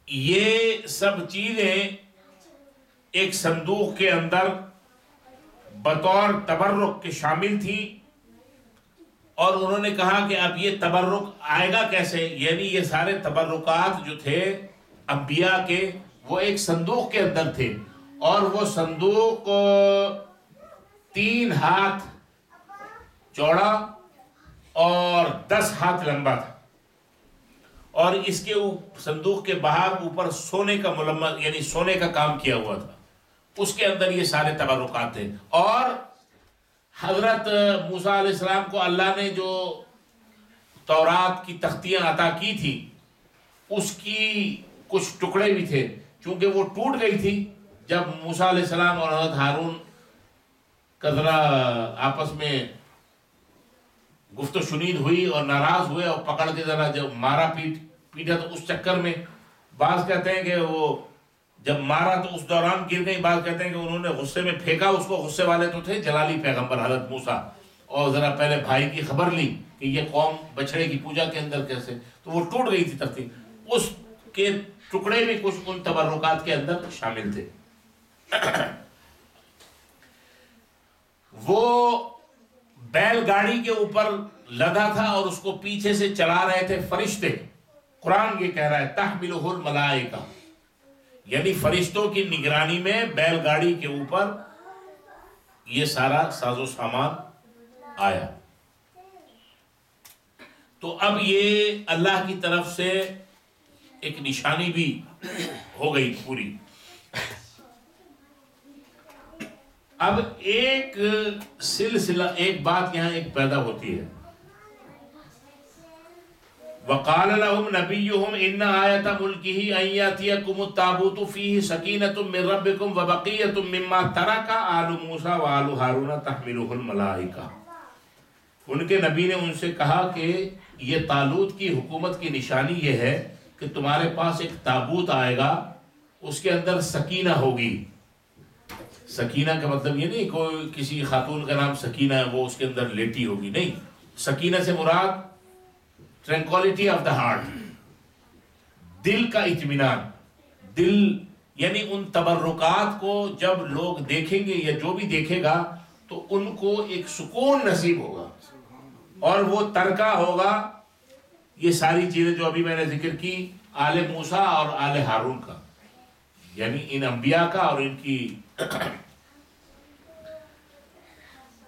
یہ سب چیزیں ایک صندوق کے اندر بطور تبرک کے شامل تھی. اور انہوں نے کہا کہ اب یہ تبرک آئے گا کیسے, یعنی یہ سارے تبرکات جو تھے انبیاء کے وہ ایک صندوق کے اندر تھے, اور وہ صندوق 3 ہاتھ چوڑا اور 10 ہاتھ لمبا تھا, اور اس کے صندوق کے باہر اوپر سونے کا ملمس یعنی سونے کا کام کیا ہوا تھا. اس کے اندر یہ سارے تبرکات تھے. اور حضرت موسیٰ علیہ السلام کو اللہ نے جو تورات کی تختیاں عطا کی تھی اس کی کچھ ٹکڑے بھی تھے, چونکہ وہ ٹوٹ گئی تھی جب موسیٰ علیہ السلام اور حضرت ہارون کا ذرا آپس میں گفت و شنید ہوئی اور ناراض ہوئے اور پکڑ کے ذرا جب مارا پیٹا تو اس چکر میں بعض کہتے ہیں کہ وہ جب مارا تو اس دوران گر گئی, بعض کہتے ہیں کہ انہوں نے غصے میں پھینکا اس کو. غصے والے تو تھے جلالی پیغمبر حضرت موسیٰ, اور ذرا پہلے بھائی کی خبر لی کہ یہ قوم بچڑے کی پوجا کے اندر کیسے, تو وہ ٹوٹ گئی تھی تختی. اس کے ٹکڑے بھی کچھ ان تبرکات کے اندر شامل تھے. وہ بیل گاڑی کے اوپر لدا تھا اور اس کو پیچھے سے چلا رہے تھے فرشتے. قرآن یہ کہہ رہا ہے تحملہ الملائکہ, یعنی فرشتوں کی نگرانی میں بیل گاڑی کے اوپر یہ سارا ساز و سامان آیا. تو اب یہ اللہ کی طرف سے ایک نشانی بھی ہو گئی پوری. اب ایک سلسلہ، ایک بات یہاں ایک پیدا ہوتی ہے. وقال لهم نبيهم ان آیۃ ملکہ ان یاتیکم التابوت فیہ سکینۃ من ربکم وبقیۃ مما ترک آل موسیٰ وآل ہارون تحملہ الملائکہ. ان کے نبی نے ان سے کہا کہ یہ طالوت کی حکومت کی نشانی یہ ہے کہ تمہارے پاس ایک تابوت آئے گا، اس کے اندر سکینہ ہوگی. سکینہ کا مطلب یہ نہیں کوئی کسی خاتون کا نام سکینہ ہے وہ اس کے اندر لیٹی ہوگی، نہیں. سکینہ سے مراد ٹرینکولیٹی آف دا ہارٹ، دل کا اطمینان. دل یعنی ان تبرکات کو جب لوگ دیکھیں گے یا جو بھی دیکھے گا تو ان کو ایک سکون نصیب ہوگا اور وہ ترکہ ہوگا یہ ساری چیزیں جو ابھی میں نے ذکر کی آل موسیٰ اور آل ہارون کا، یعنی ان انبیاء کا اور ان کی.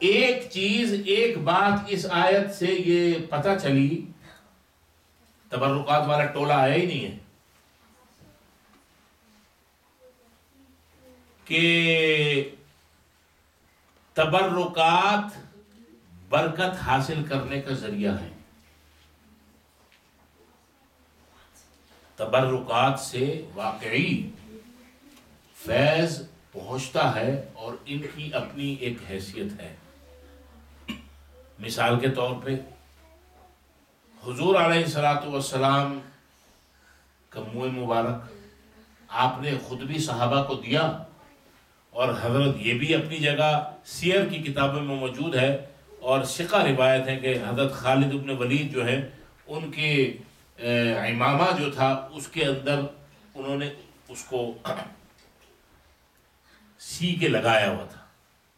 ایک چیز، ایک بات اس آیت سے یہ پتہ چلی، تبرکات والا ٹولہ آیا ہی نہیں ہے کہ تبرکات برکت حاصل کرنے کا ذریعہ ہے. تبرکات سے واقعی فیض پہنچتا ہے اور ان کی اپنی ایک حیثیت ہے. مثال کے طور پہ حضور علیہ السلام کا منہ مبارک آپ نے خود بھی صحابہ کو دیا، اور حضرت یہ بھی اپنی جگہ سیر کی کتابوں میں موجود ہے، اور ثقہ روایت ہے کہ حضرت خالد بن ولید جو ہے ان کے امامہ جو تھا اس کے اندر انہوں نے اس کو سی کے لگایا ہوا تھا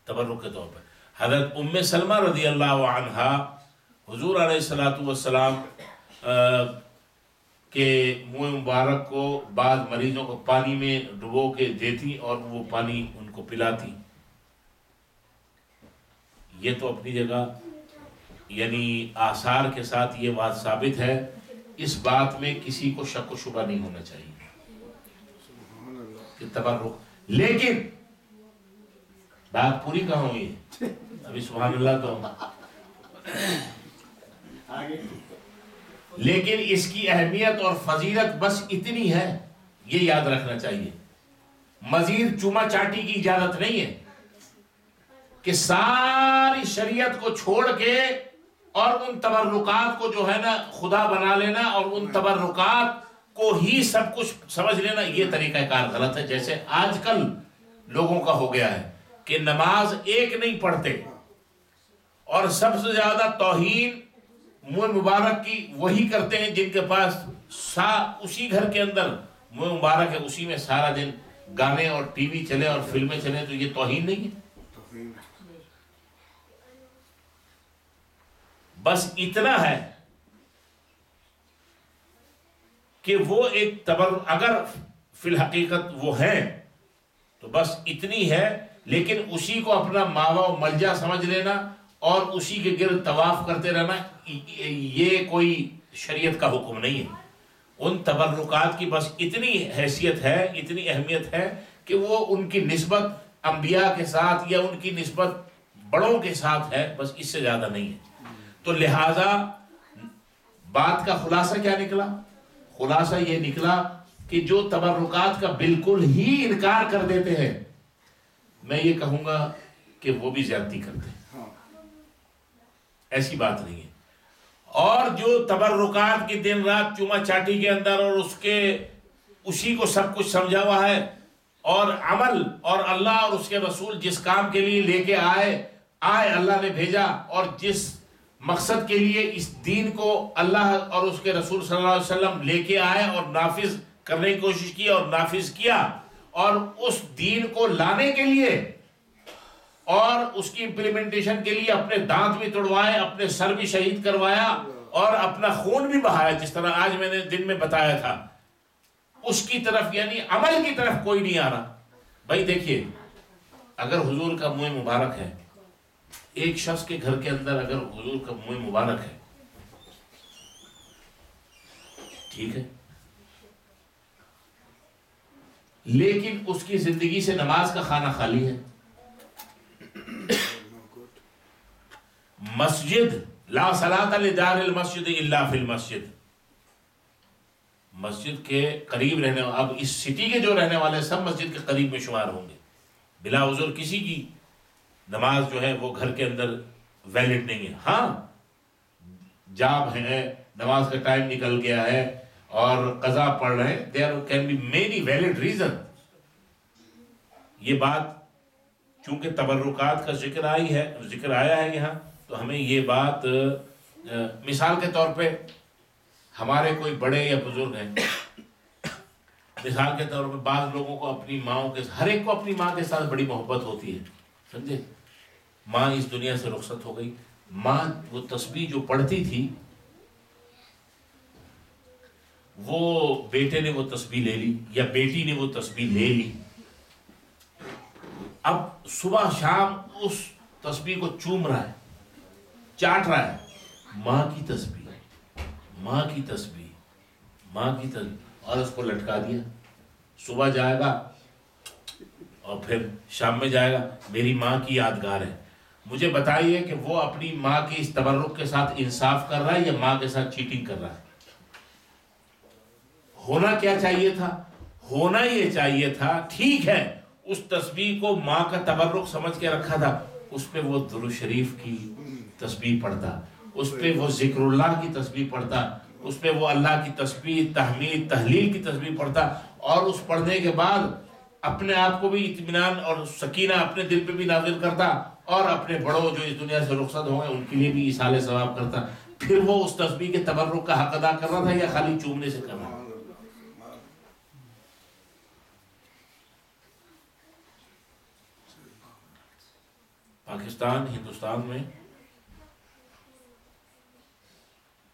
تبرک کے طور پر. حضرت ام سلمہ رضی اللہ عنہا حضور علیہ السلام کے منہ مبارک کو بعض مریضوں کو پانی میں ڈبو کے دیتی اور وہ پانی ان کو پلاتی. یہ تو اپنی جگہ یعنی آثار کے ساتھ یہ بات ثابت ہے. اس بات میں کسی کو شک و شبہ نہیں ہونا چاہیے کہ تبرک. لیکن بات پوری کہاں ہوئی ہے ابھی؟ سبحان اللہ تو لیکن اس کی اہمیت اور فضیلت بس اتنی ہے، یہ یاد رکھنا چاہیے. مزید چوما چاٹی کی اجازت نہیں ہے کہ ساری شریعت کو چھوڑ کے اور ان تبرکات کو جو ہے نا خدا بنا لینا اور ان تبرکات کو ہی سب کچھ سمجھ لینا. یہ طریقہ کار غلط ہے. جیسے آج کل لوگوں کا ہو گیا ہے کہ نماز ایک نہیں پڑھتے اور سب سے زیادہ توہین منہ مبارک کی وہی کرتے ہیں جن کے پاس اسی گھر کے اندر منہ مبارک ہے، اسی میں سارا دن گانے اور ٹی وی چلے اور فلمیں چلے. تو یہ توہین نہیں ہے؟ بس اتنا ہے کہ وہ ایک اگر فی الحقیقت وہ ہے تو بس اتنی ہے، لیکن اسی کو اپنا ماوا و ملجا سمجھ لینا اور اسی کے گرد طواف کرتے رہنا، یہ کوئی شریعت کا حکم نہیں ہے. ان تبرکات کی بس اتنی حیثیت ہے، اتنی اہمیت ہے کہ وہ ان کی نسبت انبیاء کے ساتھ یا ان کی نسبت بڑوں کے ساتھ ہے، بس اس سے زیادہ نہیں ہے. تو لہذا بات کا خلاصہ کیا نکلا؟ خلاصہ یہ نکلا کہ جو تبرکات کا بالکل ہی انکار کر دیتے ہیں، میں یہ کہوں گا کہ وہ بھی زیادتی کرتے ہیں. ایسی بات نہیں ہے. اور جو تبرکات کی دن رات چوما چاٹی کے اندر اور اسی کو سب کچھ سمجھا ہوا ہے، اور عمل اور اللہ اور اس کے رسول جس کام کے لیے لے کے آئے اللہ نے بھیجا، اور جس مقصد کے لیے اس دین کو اللہ اور اس کے رسول صلی اللہ علیہ وسلم لے کے آئے اور نافذ کرنے کی کوشش کی اور نافذ کیا، اور اس دین کو لانے کے لیے اور اس کی امپلیمنٹیشن کے لیے اپنے دانت بھی توڑوائے، اپنے سر بھی شہید کروایا اور اپنا خون بھی بہایا، جس طرح آج میں نے دن میں بتایا تھا. اس کی طرف یعنی عمل کی طرف کوئی نہیں آ رہا. بھائی دیکھیے، اگر حضور کا منہ مبارک ہے ایک شخص کے گھر کے اندر اگر حضور کا منہ مبارک ہے، ٹھیک ہے، لیکن اس کی زندگی سے نماز کا خانہ خالی ہے، مسجد لا صلاۃ لدار المسجد الا فی المسجد، مسجد کے قریب رہنے، اب اس سٹی کے جو رہنے والے سب مسجد کے قریب میں شمار ہوں گے، بلا عذر کسی کی نماز جو ہے وہ گھر کے اندر ویلڈ نہیں ہے۔ ہاں جاب ہے، نماز کا ٹائم نکل گیا ہے اور قضا پڑھ رہے ہیں، there can be many valid reason۔ یہ بات چونکہ تبرکات کا ذکر آیا ہے یہاں، تو ہمیں یہ بات مثال کے طور پہ ہمارے کوئی بڑے یا بزرگ ہیں، مثال کے طور پہ بعض لوگوں کو اپنی ماؤں کے، ہر ایک کو اپنی ماں کے ساتھ بڑی محبت ہوتی ہے، سمجھے، ماں اس دنیا سے رخصت ہو گئی، ماں وہ تسبیح جو پڑھتی تھی وہ بیٹے نے وہ تسبیح لے لی یا بیٹی نے وہ تسبیح لے لی، اب صبح شام اس تسبیح کو چوم رہا ہے، چاٹ رہا ہے، ماں کی تسبیح، ماں کی تسبیح، ماں کی تسبیح، اور اس کو لٹکا دیا، صبح جائے گا اور پھر شام میں جائے گا، میری ماں کی یادگار ہے۔ مجھے بتائیے کہ وہ اپنی ماں کی اس تبرک کے ساتھ انصاف کر رہا ہے یا ماں کے ساتھ چیٹنگ کر رہا ہے؟ ہونا کیا چاہیے تھا؟ ہونا یہ چاہیے تھا، ٹھیک ہے اس تسبیح کو ماں کا تبرک سمجھ کے رکھا تھا، اس پہ وہ درود شریف کی تسبیح پڑھتا، اس پہ وہ ذکر اللہ کی تسبیح پڑھتا، اس پہ وہ اللہ کی تسبیح، تحمید، تحلیل کی تسبیح پڑھتا، اور اس پڑھنے کے بعد اپنے آپ کو بھی اطمینان اور سکینہ اپنے دل پہ بھی نازل کرتا، اور اپنے بڑوں جو اس دنیا سے رخصت ہو گئے ان کے لیے بھی ایصال ثواب کرتا۔ پھر وہ اس تسبیح کے تبرک کا حق ادا کر رہا تھا یا خالی چومنے سے کر رہا تھا؟ پاکستان، ہندوستان میں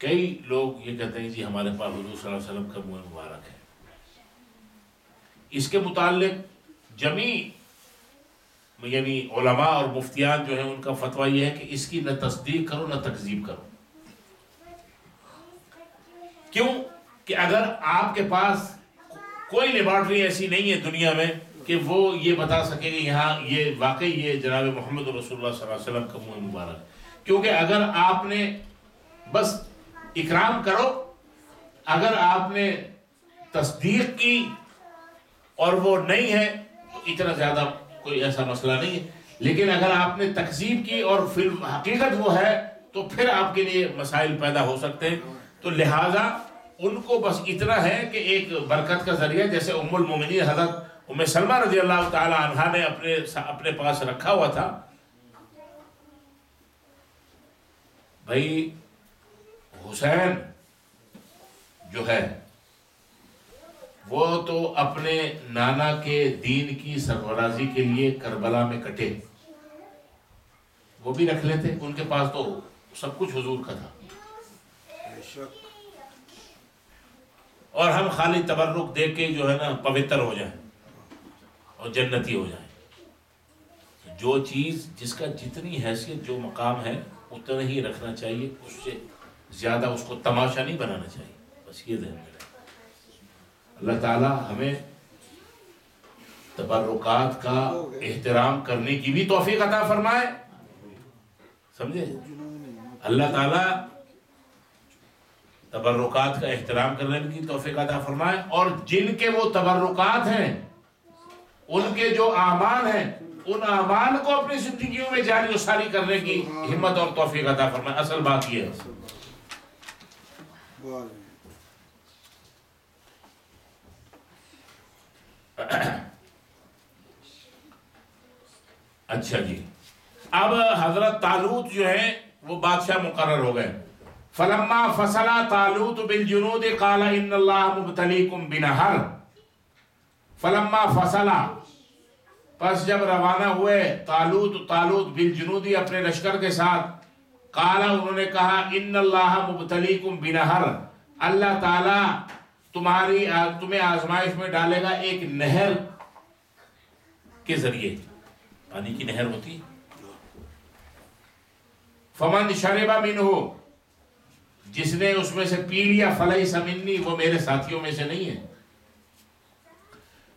کئی لوگ یہ کہتے ہیں جی ہمارے پاس حضور صلی اللہ علیہ وسلم کا منہ مبارک ہے، اس کے متعلق جمی یعنی علماء اور مفتیان جو ہیں ان کا فتویٰ یہ ہے کہ اس کی نہ تصدیق کرو نہ تکذیب کرو۔ کیوں کہ اگر آپ کے پاس کوئی لیبارٹری ایسی نہیں ہے دنیا میں کہ وہ یہ بتا سکے کہ یہاں یہ واقعی یہ جناب محمد رسول اللہ صلی اللہ علیہ وسلم کا منہ مبارک، کیونکہ اگر آپ نے بس اکرام کرو، اگر آپ نے تصدیق کی اور وہ نہیں ہے تو اتنا زیادہ کوئی ایسا مسئلہ نہیں ہے، لیکن اگر آپ نے تکذیب کی اور پھر حقیقت وہ ہے تو پھر آپ کے لیے مسائل پیدا ہو سکتے ہیں۔ تو لہٰذا ان کو بس اتنا ہے کہ ایک برکت کا ذریعہ، جیسے ام المومنین حضرت ام سلمہ رضی اللہ تعالی عنہا نے اپنے پاس رکھا ہوا تھا، بھائی حسین جو ہے وہ تو اپنے نانا کے دین کی سرفرازی کے لیے کربلا میں کٹے، وہ بھی رکھ لیتے، ان کے پاس تو سب کچھ حضور کا تھا، اور ہم خالی تبرک دیکھ کے جو ہے نا پوتر ہو جائیں اور جنتی ہو جائیں۔ جو چیز جس کا جتنی حیثیت، جو مقام ہے اتنا ہی رکھنا چاہیے، اس سے زیادہ اس کو تماشا نہیں بنانا چاہیے، بس یہ ذہن میں رکھیں۔ اللہ تعالی ہمیں تبرکات کا احترام کرنے کی بھی توفیق عطا فرمائے، سمجھے، اللہ تعالی تبرکات کا احترام کرنے کی توفیق عطا فرمائے، اور جن کے وہ تبرکات ہیں ان کے جو اعمال ہیں ان اعمال کو اپنی زندگیوں میں جاری و ساری کرنے کی ہمت اور توفیق عطا فرمائے۔ اصل بات یہ ہے۔ اچھا جی، اب حضرت طالوت جو ہے وہ بادشاہ مقرر ہو گئے۔ فلما فصل طالوت بالجنود قال ان اللہ مبتلیکم بنہر، فلما فصل، پس جب روانہ ہوئے طالوت بالجنودی اپنے لشکر کے ساتھ، قال انہوں نے کہا ان اللہ مبتلیکم بنہر، اللہ تعالی تمہیں آزمائش میں ڈالے گا ایک نہر کے ذریعے، پانی کی نہر ہوتی ہے، فمن شرب منہ، جس نے اس میں سے پی لیا، فلیس منی، وہ میرے ساتھیوں میں سے نہیں ہے۔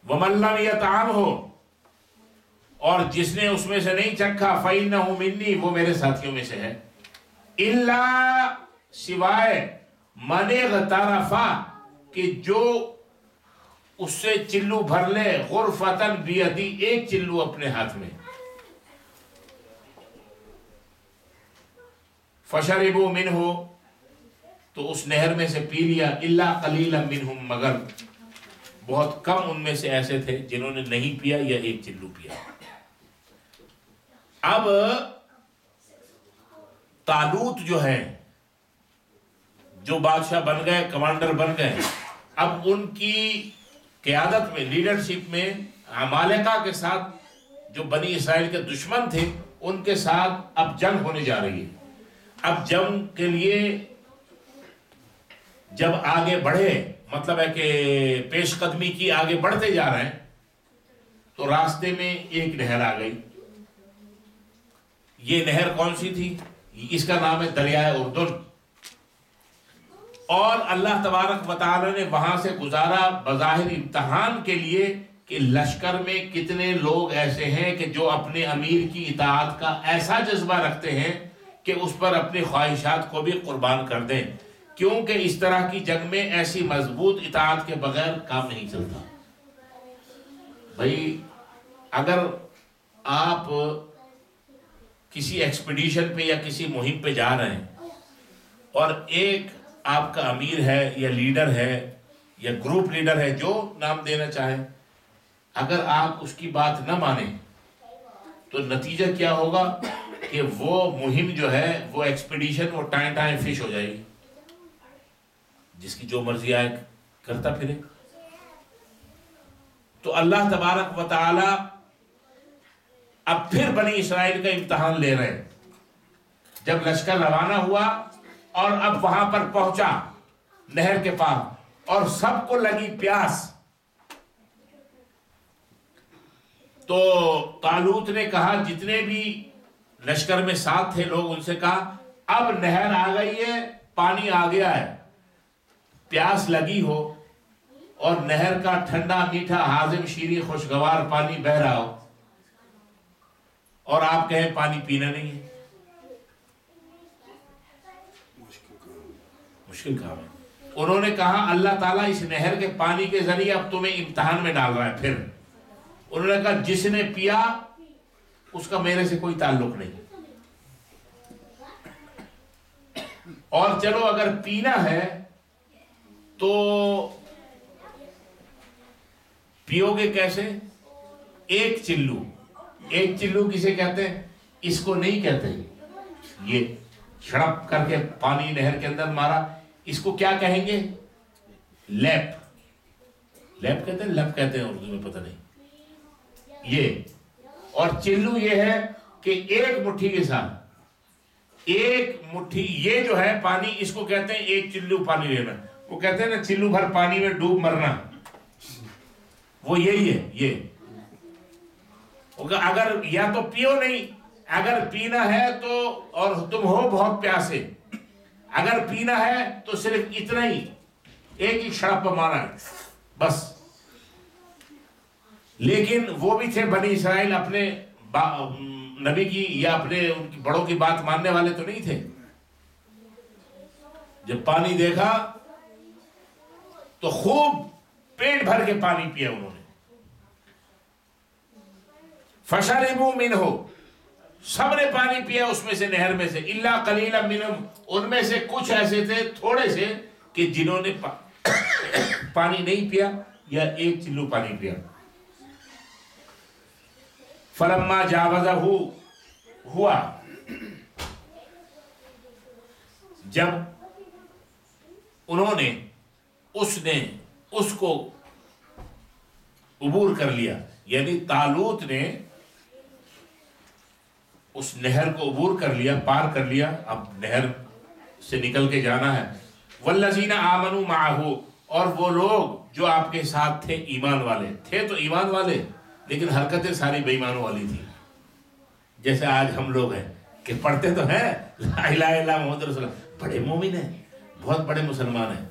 ومن لم یطعمہ، اور جس نے اس میں سے نہیں چکھا، فإنہ منی، وہ میرے ساتھیوں میں سے ہے۔ الا، سوائے من اغترف، کہ جو اس سے چلو بھر لے، غرفتن بیدی، ایک چلو اپنے ہاتھ میں۔ فشربوا منہ، تو اس نہر میں سے پی لیا، الا قلیلا منہم، مگر بہت کم ان میں سے ایسے تھے جنہوں نے نہیں پیا یا ایک چلو پیا۔ اب طالوت جو ہے، جو بادشاہ بن گئے، کمانڈر بن گئے، اب ان کی قیادت میں، لیڈرشپ میں، عمالقہ کے ساتھ جو بنی اسرائیل کے دشمن تھے ان کے ساتھ اب جنگ ہونے جا رہی ہے۔ اب جنگ کے لیے جب آگے بڑھے، مطلب ہے کہ پیش قدمی کی، آگے بڑھتے جا رہے ہیں، تو راستے میں ایک نہر آ گئی۔ یہ نہر کون سی تھی؟ اس کا نام ہے دریائے اردن۔ اور اللہ تبارک و تعالی نے وہاں سے گزارا بظاہر امتحان کے لیے کہ لشکر میں کتنے لوگ ایسے ہیں کہ جو اپنے امیر کی اطاعت کا ایسا جذبہ رکھتے ہیں کہ اس پر اپنی خواہشات کو بھی قربان کر دیں، کیونکہ اس طرح کی جنگ میں ایسی مضبوط اطاعت کے بغیر کام نہیں چلتا۔ بھائی اگر آپ کسی ایکسپیڈیشن پہ یا کسی مہم پہ جا رہے ہیں اور ایک آپ کا امیر ہے یا لیڈر ہے یا گروپ لیڈر ہے، جو نام دینا چاہیں، اگر آپ اس کی بات نہ مانیں تو نتیجہ کیا ہوگا کہ وہ مہم جو ہے، وہ ایکسپیڈیشن، وہ ٹائیں ٹائیں فش ہو جائے گی، جس کی جو مرضی آئے کرتا پھرے۔ تو اللہ تبارک و تعالی اب پھر بنی اسرائیل کا امتحان لے رہے ہیں۔ جب لشکر روانہ ہوا اور اب وہاں پر پہنچا نہر کے پاس اور سب کو لگی پیاس، تو طالوت نے کہا، جتنے بھی لشکر میں ساتھ تھے لوگ، ان سے کہا اب نہر آ گئی ہے، پانی آ گیا ہے، پیاس لگی ہو اور نہر کا ٹھنڈا میٹھا ہاضم شیریں خوشگوار پانی بہ رہا ہو اور آپ کہیں پانی پینا نہیں ہے، مشکل کام ہے۔ انہوں نے کہا اللہ تعالیٰ اس نہر کے پانی کے ذریعے اب تمہیں امتحان میں ڈال رہا ہے۔ پھر انہوں نے کہا جس نے پیا اس کا میرے سے کوئی تعلق نہیں، اور چلو اگر پینا ہے تو پیو گے کیسے؟ ایک چلو۔ ایک چلو کسے کہتے ہیں؟ اس کو نہیں کہتے، یہ چھڑپ کر کے پانی نہر کے اندر مارا، اس کو کیا کہیں گے؟ لیپ۔ لیپ کہتے ہیں، لپ کہتے ہیں اردو میں، پتہ نہیں یہ۔ اور چلو یہ ہے کہ ایک مٹھی کے ساتھ، ایک مٹھی یہ جو ہے پانی، اس کو کہتے ہیں ایک چلو پانی لینا۔ وہ کہتے ہیں نا چلو بھر پانی میں ڈوب مرنا، وہ یہی ہے۔ یہ اگر یا تو پیو نہیں، اگر پینا ہے تو، اور تم ہو بہت پیاسے، اگر پینا ہے تو صرف اتنا ہی، ایک ہی شڑپ مارا بس۔ لیکن وہ بھی تھے بنی اسرائیل، اپنے نبی کی یا اپنے ان کی بڑوں کی بات ماننے والے تو نہیں تھے۔ جب پانی دیکھا تو خوب پیٹ بھر کے پانی پیا انہوں نے۔ فشربوا منہ، سب نے پانی پیا اس میں سے، نہر میں سے، الا قلیلا منہم، ان میں سے کچھ ایسے تھے تھوڑے سے کہ جنہوں نے پانی نہیں پیا یا ایک چلو پانی پیا۔ فلما جاوزہ ہوا، جب انہوں نے اس کو عبور کر لیا، یعنی طالوت نے اس نہر کو عبور کر لیا، پار کر لیا، اب نہر سے نکل کے جانا ہے۔ والذین آمنوا معہ، اور وہ لوگ جو آپ کے ساتھ تھے، ایمان والے تھے، تو ایمان والے لیکن حرکتیں ساری بے ایمانوں والی تھی، جیسے آج ہم لوگ ہیں کہ پڑھتے تو ہیں لا الہ الا محمد رسول اللہ، بڑے مومن ہیں، بہت بڑے مسلمان ہیں.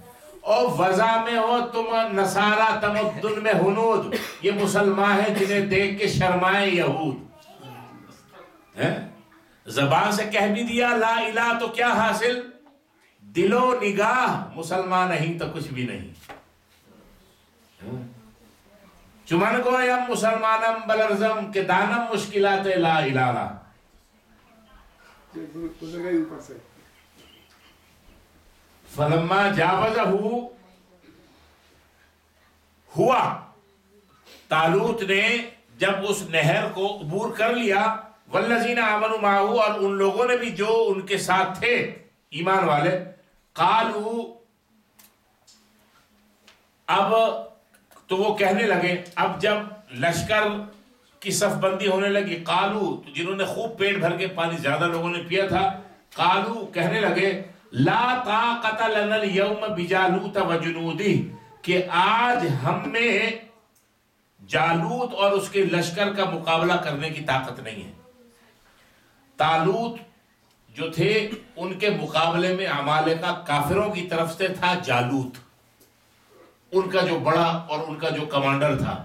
اور وضع میں ہو تم نصارہ تمدن میں ہنود، یہ مسلمان ہیں جنہیں دیکھ کے شرمائے یہود. زبان سے کہہ بھی دیا لا الہ تو کیا حاصل؟ دل و نگاہ مسلمان نہیں تو کچھ بھی نہیں. چمن گویم مسلمانم بلرزم کہ دانم مشکلات لا الہ. فلما جاوزہ ہوا، طالوت نے جب اس نہر کو عبور کر لیا، والذین آمنوا معہ، اور ان لوگوں نے بھی جو ان کے ساتھ تھے ایمان والے، قالوا، اب تو وہ کہنے لگے، اب جب لشکر کی صف بندی ہونے لگی، قالوا، جنہوں نے خوب پیٹ بھر کے پانی زیادہ لوگوں نے پیا تھا، قالوا کہنے لگے، لا طاقت لنا اليوم بجالوت وجنودہ، کہ آج ہم میں جالوت اور اس کے لشکر کا مقابلہ کرنے کی طاقت نہیں ہے. طالوت جو تھے ان کے مقابلے میں عمالقہ کافروں کی طرف سے تھا جالوت، ان کا جو بڑا اور ان کا جو کمانڈر تھا.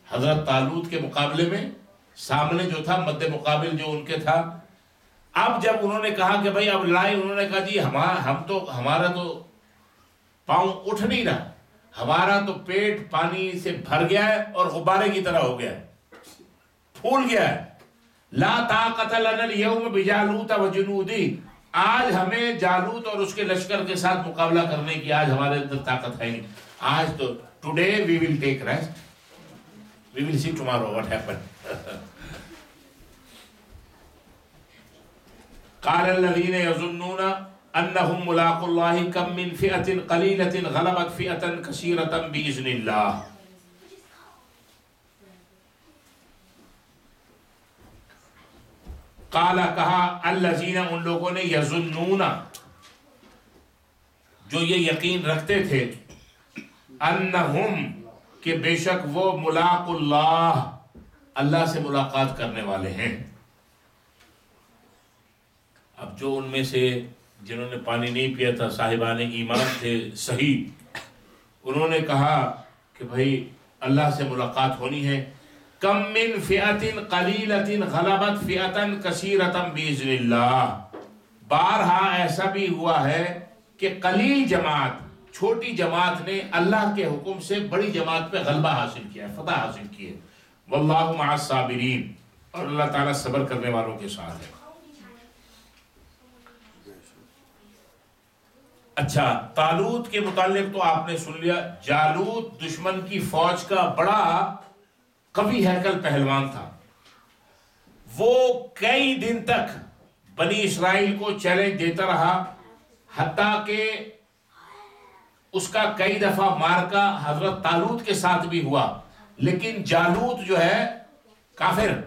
حضرت طالوت کے مقابلے میں سامنے جو تھا مد مقابل جو ان کے تھا. اب جب انہوں نے کہا کہ بھائی اب لڑائی، انہوں نے کہا جی ہمارا تو پاؤں اٹھ نہیں رہا، ہمارا تو پیٹ پانی سے بھر گیا ہے اور غبارے کی طرح ہو گیا ہے، پھول گیا ہے. لا طاقت لنا اليوم بجالوت وجنودہ، آج ہمیں جالوت اور اس کے لشکر کے ساتھ مقابلہ کرنے کی آج ہمارے اندر طاقت ہے نہیں. آج تو today we will take rest, we will see tomorrow what happen. قال الذين يظنون انهم ملاقو الله كم من فئة قليلة غلبت فئة كثيرة بإذن الله. قال کہا الذین، ان لوگوں نے، یظنون جو یہ یقین رکھتے تھے، انہم کہ بے شک وہ ملاق اللہ، اللہ سے ملاقات کرنے والے ہیں. اب جو ان میں سے جنہوں نے پانی نہیں پیا تھا، صاحبان ایمان تھے صحیح، انہوں نے کہا کہ بھائی اللہ سے ملاقات ہونی ہے. کم من فئۃ قلیلۃ غلبت فئۃ کثیرۃ باذن اللہ، بارہا ایسا بھی ہوا ہے کہ قلیل جماعت، چھوٹی جماعت نے اللہ کے حکم سے بڑی جماعت پہ غلبہ حاصل کیا ہے، فتح حاصل کی ہے. واللہ مع الصابرین، اور اللہ تعالیٰ صبر کرنے والوں کے ساتھ ہے. اچھا، طالوت کے متعلق تو آپ نے سن لیا. جالوت دشمن کی فوج کا بڑا قوی ہیکل پہلوان تھا. وہ کئی دن تک بنی اسرائیل کو چیلنج دیتا رہا، حتیٰ کہ اس کا کئی دفعہ مارکا حضرت طالوت کے ساتھ بھی ہوا. لیکن جالوت جو ہے کافر،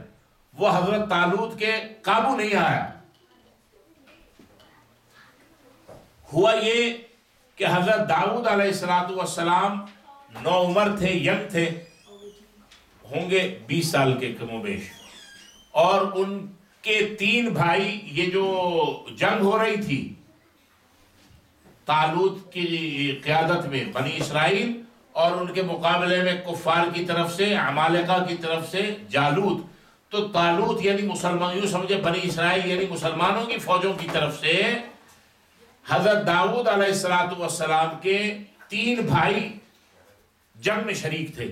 وہ حضرت طالوت کے قابو نہیں آیا. ہوا یہ کہ حضرت داؤد علیہ السلام نوعمر تھے، ینگ تھے، ہوں گے 20 سال کے کم و بیش، اور ان کے 3 بھائی، یہ جو جنگ ہو رہی تھی طالوت کی قیادت میں بنی اسرائیل، اور ان کے مقابلے میں کفار کی طرف سے، عمالقہ کی طرف سے جالوت. تو طالوت یعنی مسلمان، یوں سمجھے بنی اسرائیل یعنی مسلمانوں کی فوجوں کی طرف سے حضرت داؤد علیہ السلام کے 3 بھائی جنگ میں شریک تھے.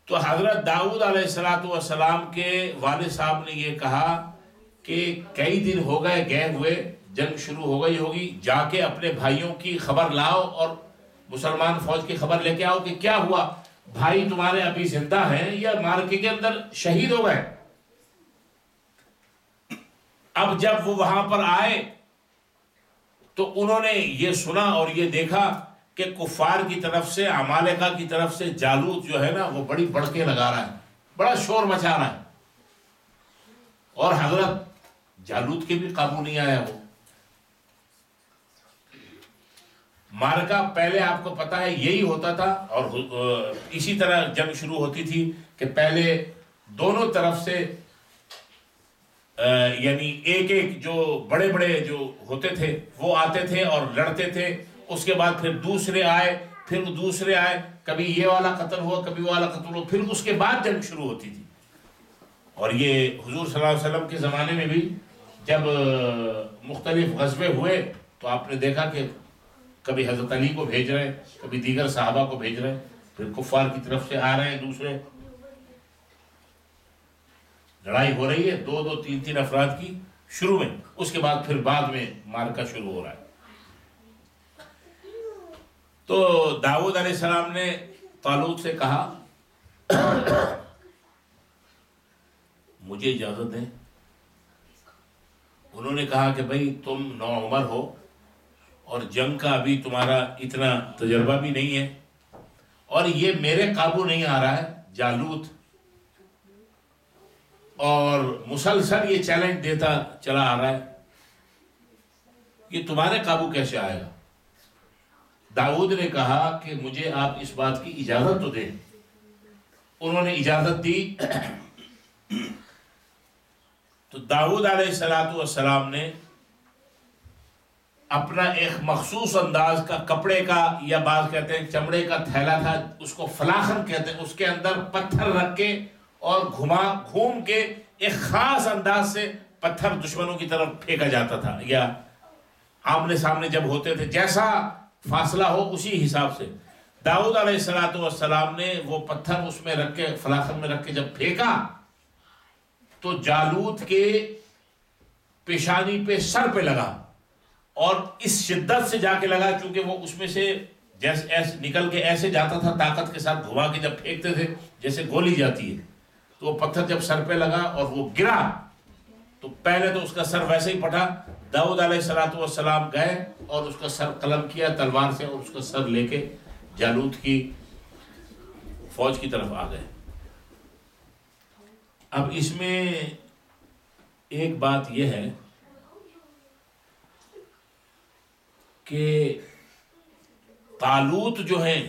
تو حضرت داؤد علیہ السلام کے والد صاحب نے یہ کہا کہ کئی دن ہو گئے ہوئے، جنگ شروع ہو گئی ہوگی، جا کے اپنے بھائیوں کی خبر لاؤ اور مسلمان فوج کی خبر لے کے آؤ کہ کیا ہوا، بھائی تمہارے ابھی زندہ ہیں یا مارکے کے اندر شہید ہو گئے. اب جب وہ وہاں پر آئے تو انہوں نے یہ سنا اور یہ دیکھا کہ کفار کی طرف سے، عمالقہ کی طرف سے جالوت جو ہے نا وہ بڑی بڑکے لگا رہا ہے، بڑا شور مچا رہا ہے، اور حضرت جالوت کے بھی قابو نہیں آیا. وہ مارکا پہلے آپ کو پتا ہے یہی ہوتا تھا، اور اسی طرح جنگ شروع ہوتی تھی کہ پہلے دونوں طرف سے یعنی ایک ایک جو بڑے بڑے جو ہوتے تھے وہ آتے تھے اور لڑتے تھے، اس کے بعد پھر دوسرے آئے، پھر دوسرے آئے، کبھی یہ والا قتل ہوا، کبھی وہ والا قتل ہوا، پھر اس کے بعد جنگ شروع ہوتی تھی۔ اور یہ حضور صلی اللہ علیہ وسلم کے زمانے میں بھی جب مختلف غزوے ہوئے تو آپ نے دیکھا کہ کبھی حضرت علی کو بھیج رہے ہیں، کبھی دیگر صحابہ کو بھیج رہے ہیں، پھر کفار کی طرف سے آ رہے ہیں دوسرے، لڑائی ہو رہی ہے دو دو تین تین افراد کی شروع میں، اس کے بعد پھر بعد میں مارکا شروع ہو رہا ہے۔ تو داؤد علیہ السلام نے طالوت سے کہا مجھے اجازت دیں۔ انہوں نے کہا کہ بھائی تم نوعمر ہو اور جنگ کا ابھی تمہارا اتنا تجربہ بھی نہیں ہے، اور یہ میرے قابو نہیں آ رہا ہے جالوت، اور مسلسل یہ چیلنج دیتا چلا آ رہا ہے، یہ تمہارے قابو کیسے آئے گا؟ داؤد نے کہا کہ مجھے آپ اس بات کی اجازت تو دیں۔ انہوں نے اجازت دی۔ تو داؤد علیہ السلام نے اپنا ایک مخصوص انداز کا کپڑے کا، یا بعض کہتے ہیں چمڑے کا تھیلا تھا، اس کو فلاخن کہتے ہیں، اس کے اندر پتھر رکھ کے اور گھوم کے ایک خاص انداز سے پتھر دشمنوں کی طرف پھینکا جاتا تھا، یا آمنے سامنے جب ہوتے تھے جیسا فاصلہ ہو اسی حساب سے۔ داؤد علیہ السلام نے وہ پتھر اس میں رکھ کے، فلاخن میں رکھ کے جب پھینکا تو جالوت کے پیشانی پہ، سر پہ لگا، اور اس شدت سے جا کے لگا چونکہ وہ اس میں سے جیسے ایسے نکل کے ایسے جاتا تھا، طاقت کے ساتھ گھما کے جب پھینکتے تھے جیسے گولی جاتی ہے، تو وہ پتھر جب سر پہ لگا اور وہ گرا تو پہلے تو اس کا سر ویسے ہی پٹا۔ داؤد علیہ السلام گئے اور اس کا سر قلم کیا تلوار سے، اور اس کا سر لے کے جالوت کی فوج کی طرف آ گئے۔ اب اس میں ایک بات یہ ہے کہ طالوت جو ہیں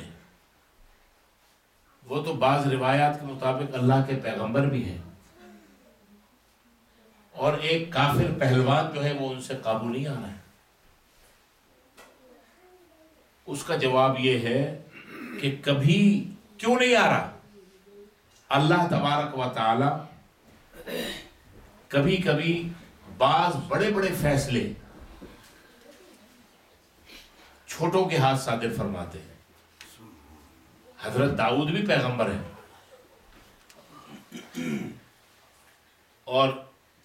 وہ تو بعض روایات کے مطابق اللہ کے پیغمبر بھی ہیں، اور ایک کافر پہلوان جو ہے وہ ان سے قابو نہیں آ رہا ہے۔ اس کا جواب یہ ہے کہ کبھی کیوں نہیں آ رہا؟ اللہ تبارک و تعالی کبھی کبھی بعض بڑے بڑے فیصلے چھوٹوں کے ہاتھ صادر فرماتے ہیں۔ حضرت داؤد بھی پیغمبر ہیں، اور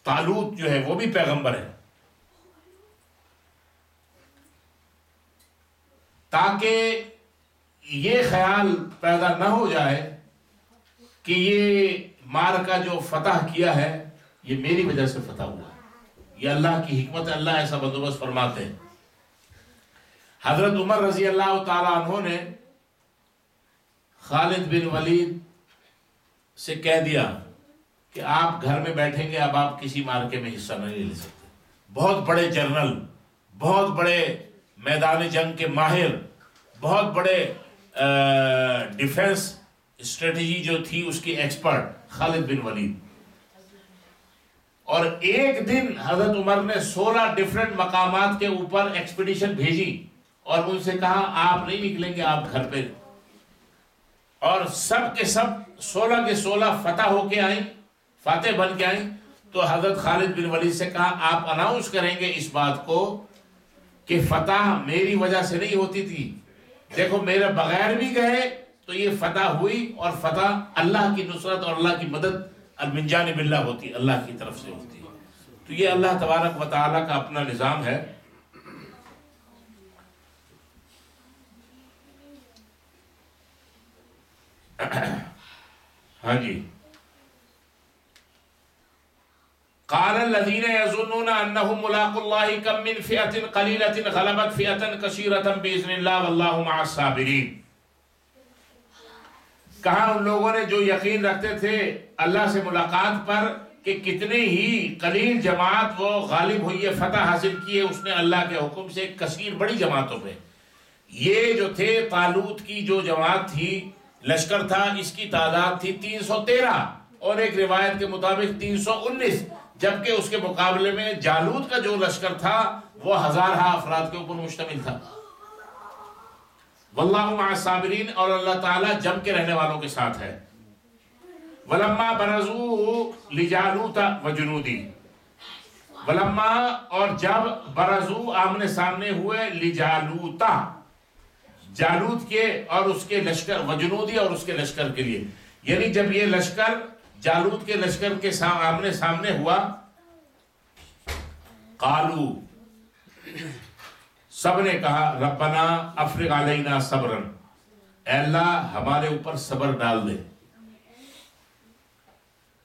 طالوت جو ہے وہ بھی پیغمبر ہے، تاکہ یہ خیال پیدا نہ ہو جائے کہ یہ معرکہ جو فتح کیا ہے یہ میری وجہ سے فتح ہوا ہے، یہ اللہ کی حکمت ہے، اللہ ایسا بندوبست فرماتے ہیں۔ حضرت عمر رضی اللہ تعالیٰ عنہ نے خالد بن ولید سے کہہ دیا کہ آپ گھر میں بیٹھیں گے، اب آپ کسی مارکے میں حصہ نہیں لے سکتے۔ بہت بڑے جنرل، بہت بڑے میدان جنگ کے ماہر، بہت بڑے ڈیفنس اسٹریٹجی جو تھی اس کی ایکسپرٹ خالد بن ولید، اور ایک دن حضرت عمر نے 16 ڈیفرنٹ مقامات کے اوپر ایکسپیڈیشن بھیجی اور ان سے کہا آپ نہیں نکلیں گے، آپ گھر پہ، اور سب کے سب 16 کے 16 فتح ہو کے آئیں، فاتح بن کے آئیں۔ تو حضرت خالد بن ولید سے کہا آپ اناؤنس کریں گے اس بات کو کہ فتح میری وجہ سے نہیں ہوتی تھی، دیکھو میرے بغیر بھی گئے تو یہ فتح ہوئی، اور فتح اللہ کی نصرت اور اللہ کی مدد من جانب اللہ ہوتی ہے، اللہ کی طرف سے ہوتی ہے۔ تو یہ اللہ تبارک و تعالیٰ کا اپنا نظام ہے۔ ہاں جی، قال الذين يظنون انهم ملاقو الله كم من فئة قليلة غلبت فئة كثيرة بإذن الله والله مع الصابرين۔ کہا ان لوگوں نے جو یقین رکھتے تھے اللہ سے ملاقات پر کہ کتنے ہی قلیل جماعت وہ غالب ہوئی ہے، فتح حاصل کی ہے اس نے اللہ کے حکم سے کثیر بڑی جماعتوں پہ۔ یہ جو تھے طالوت کی جو جماعت تھی، لشکر تھا، اس کی تعداد تھی 313، اور ایک روایت کے مطابق 319، جبکہ اس کے مقابلے میں جالوت کا جو لشکر تھا وہ 1000 افراد کے اوپر مشتمل تھا. واللہ مع الصابرین، اور اللہ تعالیٰ جم کے رہنے والوں کے ساتھ ہے. ولما برزوا لجالوت وجنودی، ولما اور جب برزوا آمنے سامنے ہوئے لجالوت جالوت کے اور اس کے لشکر، وجنودی اور اس کے لشکر کے لیے، یعنی جب یہ لشکر جالوت کے لشکر کے آمنے سامنے ہوا، قالو سب نے کہا ربنا افرغ علینا صبرا، اے اللہ ہمارے اوپر صبر ڈال دے.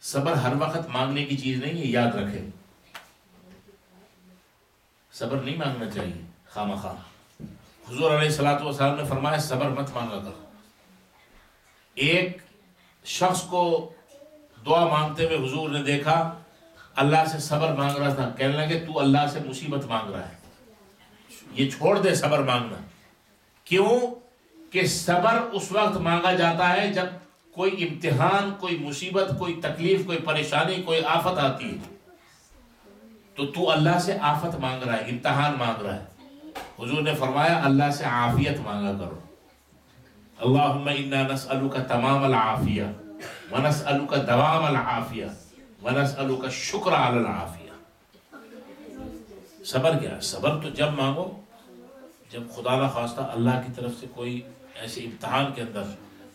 صبر ہر وقت مانگنے کی چیز نہیں ہے، یاد رکھیں. صبر نہیں مانگنا چاہیے خامخواہ. حضور علیہ الصلوۃ والسلام نے فرمایا صبر مت مانگا کرو. ایک شخص کو دعا مانگتے ہوئے حضور نے دیکھا اللہ سے صبر مانگ رہا تھا. کہنے لگے تو اللہ سے مصیبت مانگ رہا ہے، یہ چھوڑ دے صبر مانگنا. کیوں کہ صبر اس وقت مانگا جاتا ہے جب کوئی امتحان، کوئی مصیبت، کوئی تکلیف، کوئی پریشانی، کوئی آفت آتی ہے. تو اللہ سے آفت مانگ رہا ہے، امتحان مانگ رہا ہے. حضور نے فرمایا اللہ سے عافیت مانگا کرو. اللہم انا نسألک تمام العافیہ ونسألک دوام العافیہ ونسألک الشکر علی العافیہ. صبر کیا ہے؟ صبر تو جب مانگو جب خدا نہ خواستہ اللہ کی طرف سے کوئی ایسے امتحان کے اندر.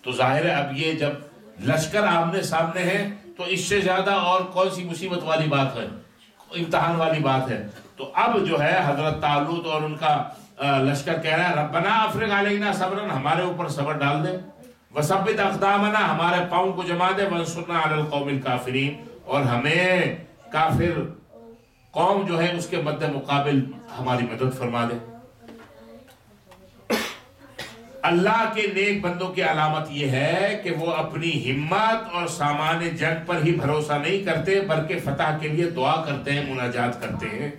تو ظاہر ہے اب یہ جب لشکر آمنے سامنے ہے تو اس سے زیادہ اور کون سی مصیبت والی بات ہے، امتحان والی بات ہے. تو اب جو ہے حضرت طالوت اور ان کا لشکر کہہ رہا ہے ربنا افرغ علینا صبرا، ہمارے اوپر صبر ڈال دے. وثبت اقدامنا، ہمارے پاؤں کو جما دے. وانصرنا علی القوم الکافرین، اور ہمیں کافر قوم جو ہے اس کے مد مقابل ہماری مدد فرما دے. اللہ کے نیک بندوں کی علامت یہ ہے کہ وہ اپنی ہمت اور سامان جنگ پر ہی بھروسہ نہیں کرتے بلکہ فتح کے لیے دعا کرتے ہیں، مناجات کرتے ہیں،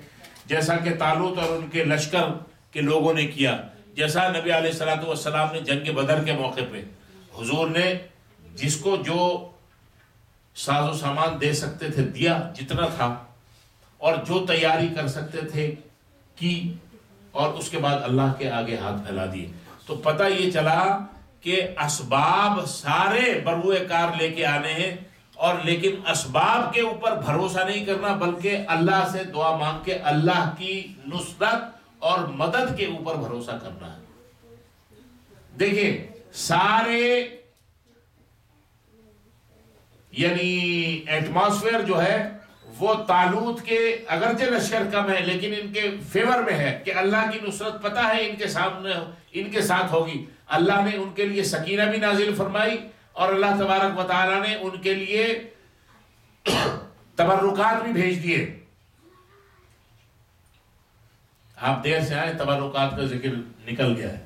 جیسا کہ طالوت اور ان کے لشکر کے لوگوں نے کیا. جیسا نبی علیہ الصلوۃ والسلام نے جنگ بدر کے موقع پہ حضور نے جس کو جو ساز و سامان دے سکتے تھے دیا جتنا تھا، اور جو تیاری کر سکتے تھے کی، اور اس کے بعد اللہ کے آگے ہاتھ پھیلا دیے. تو پتہ یہ چلا کہ اسباب سارے بروئے کار لے کے آنے ہیں، اور لیکن اسباب کے اوپر بھروسہ نہیں کرنا بلکہ اللہ سے دعا مانگ کے اللہ کی نصرت اور مدد کے اوپر بھروسہ کرنا ہے. دیکھیں سارے یعنی ایٹماسفیئر جو ہے وہ طالوت کے اگرچہ لشکر کم ہے لیکن ان کے فیور میں ہے کہ اللہ کی نصرت پتہ ہے ان کے سامنے ان کے ساتھ ہوگی. اللہ نے ان کے لیے سکینہ بھی نازل فرمائی، اور اللہ تبارک و تعالیٰ نے ان کے لیے تبرکات بھی بھیج دیے. آپ دیر سے آئے، تبرکات کا ذکر نکل گیا ہے.